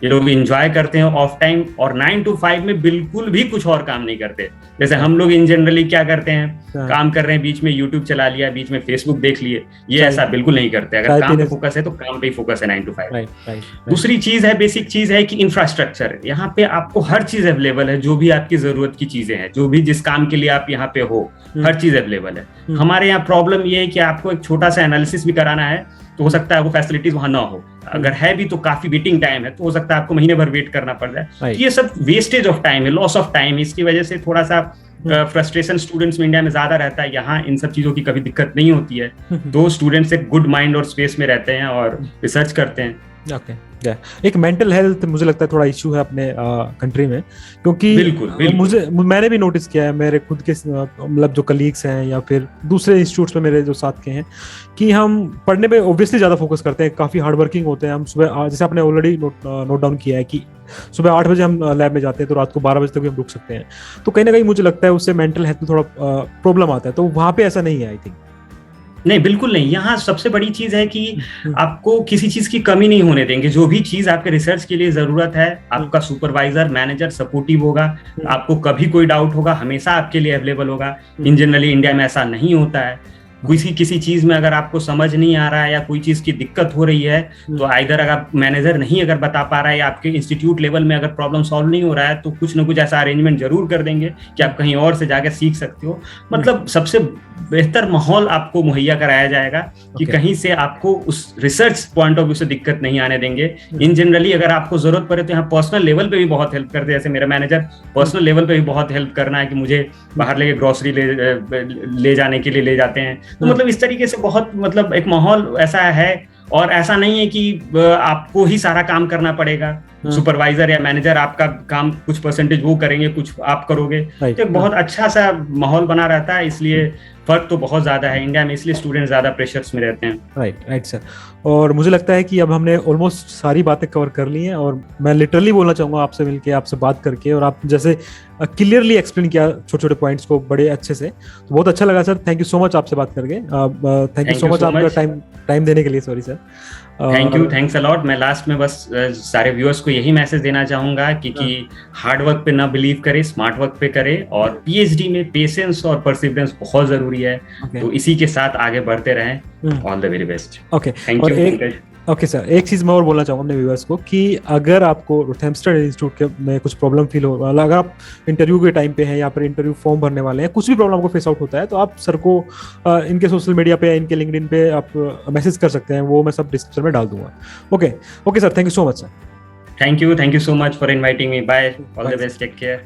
ये लोग एंजॉय करते हैं ऑफ टाइम, और 9 to 5 में बिल्कुल भी कुछ और काम नहीं करते। जैसे हम लोग इन जनरली क्या करते हैं, काम कर रहे हैं, बीच में यूट्यूब चला लिया, बीच में फेसबुक देख लिए, ये ऐसा बिल्कुल नहीं करते। अगर काम पे फोकस है तो काम पे ही फोकस है 9 to 5। दूसरी चीज है, बेसिक चीज है कि इंफ्रास्ट्रक्चर, यहाँ पे आपको हर चीज अवेलेबल है, जो भी आपकी जरूरत की चीजें हैं, जो भी जिस काम के लिए आप यहाँ पे हो, हर चीज अवेलेबल है। हमारे यहाँ प्रॉब्लम ये है कि आपको एक छोटा सा एनालिसिस भी कराना है तो हो सकता है वो फैसिलिटीज वहां ना हो, अगर है भी तो काफी वेटिंग टाइम है, तो हो सकता है आपको महीने भर वेट करना पड़ जाए। ये सब वेस्टेज ऑफ टाइम है, लॉस ऑफ टाइम। इसकी वजह से थोड़ा सा फ्रस्ट्रेशन स्टूडेंट्स में इंडिया में ज्यादा रहता है। यहाँ इन सब चीजों की कभी दिक्कत नहीं होती है, तो स्टूडेंट्स एक गुड माइंड और स्पेस में रहते हैं और रिसर्च करते हैं। एक मेंटल हेल्थ मुझे लगता है थोड़ा इशू है अपने कंट्री में, क्योंकि बिल्कुल। मैंने भी नोटिस किया है, मेरे खुद के मतलब जो कलीग्स हैं या फिर दूसरे इंस्टीट्यूट्स में मेरे जो साथ के हैं, कि हम पढ़ने पे ऑब्वियसली ज़्यादा फोकस करते हैं, काफ़ी हार्ड वर्किंग होते हैं हम। सुबह जैसे आपने ऑलरेडी नोट डाउन किया है कि सुबह 8 बजे हम लैब में जाते हैं तो रात को 12 बजे तक भी हम रुक सकते हैं, तो कहीं ना कहीं मुझे लगता है उससे मेंटल हेल्थ में थोड़ा प्रॉब्लम आता है। तो वहाँ पे ऐसा नहीं है, आई थिंक। नहीं, बिल्कुल नहीं। यहाँ सबसे बड़ी चीज है कि आपको किसी चीज की कमी नहीं होने देंगे। जो भी चीज आपके रिसर्च के लिए जरूरत है, आपका सुपरवाइजर मैनेजर सपोर्टिव होगा, आपको कभी कोई डाउट होगा हमेशा आपके लिए अवेलेबल होगा। इन जनरली इंडिया में ऐसा नहीं होता है। किसी चीज में अगर आपको समझ नहीं आ रहा है या कोई चीज की दिक्कत हो रही है, तो आइदर अगर मैनेजर नहीं अगर बता पा रहा है या आपके इंस्टीट्यूट लेवल में अगर प्रॉब्लम सॉल्व नहीं हो रहा है, तो कुछ ना कुछ ऐसा अरेंजमेंट जरूर कर देंगे कि आप कहीं और से जाकर सीख सकते हो। मतलब सबसे बेहतर माहौल आपको मुहैया कराया जाएगा कि कहीं से आपको उस रिसर्च पॉइंट ऑफ व्यू से दिक्कत नहीं आने देंगे। इन जनरली अगर आपको जरूरत पड़े तो यहाँ पर्सनल लेवल पे भी बहुत हेल्प करते हैं। जैसे मेरा मैनेजर पर्सनल लेवल पे भी बहुत हेल्प करना है कि मुझे बाहर लेके ग्रोसरी ले जाने के लिए ले जाते हैं। तो मतलब इस तरीके से बहुत मतलब एक माहौल ऐसा है, और ऐसा नहीं है कि आपको ही सारा काम करना पड़ेगा। सुपरवाइजर या मैनेजर आपका काम कुछ परसेंटेज वो करेंगे, कुछ आप करोगे। तो बहुत अच्छा सा माहौल बना रहता है। इसलिए फर्क तो बहुत ज्यादा है इंडिया में, इसलिए स्टूडेंट ज्यादा प्रेशर्स में रहते हैं। Right sir. और मुझे लगता है कि अब हमने ऑलमोस्ट सारी बातें कवर कर ली हैं, और मैं लिटरली बोलना चाहूंगा आपसे मिलके, आपसे बात करके, और आप जैसे क्लियरली एक्सप्लेन किया छोटे छोटे पॉइंट्स को बड़े अच्छे से, तो बहुत अच्छा लगा sir. Thank you so much आपसे बात करके। थैंक यू सो मच आपका टाइम देने के लिए। Sorry sir. Thanks a lot. मैं लास्ट में बस सारे व्यूअर्स को यही मैसेज देना चाहूंगा कि हार्ड वर्क पे ना बिलीव करे, स्मार्ट वर्क पे करे, और पीएचडी में पेशेंस और परसिवरेंस बहुत जरूरी है। तो इसी के साथ आगे बढ़ते रहें। All the very best. Okay, thank you. Okay sir, एक चीज मैं और बोलना चाहूंगा अपने व्यूअर्स को कि अगर आपको रोथैमस्टन इंस्टीट्यूट में कुछ प्रॉब्लम फील हो, अगर आप इंटरव्यू के टाइम पे हैं या फिर इंटरव्यू फॉर्म भरने वाले हैं, कुछ भी प्रॉब्लम आपको फेस आउट होता है, तो आप सर को इनके सोशल मीडिया पे या इनके लिंक्डइन पे आप मैसेज कर सकते हैं। वो मैं सब डिस्क्रिप्शन में डाल दूंगा। Okay sir, thank you so much sir. Thank you so much for inviting me. Bye, all the best, take care.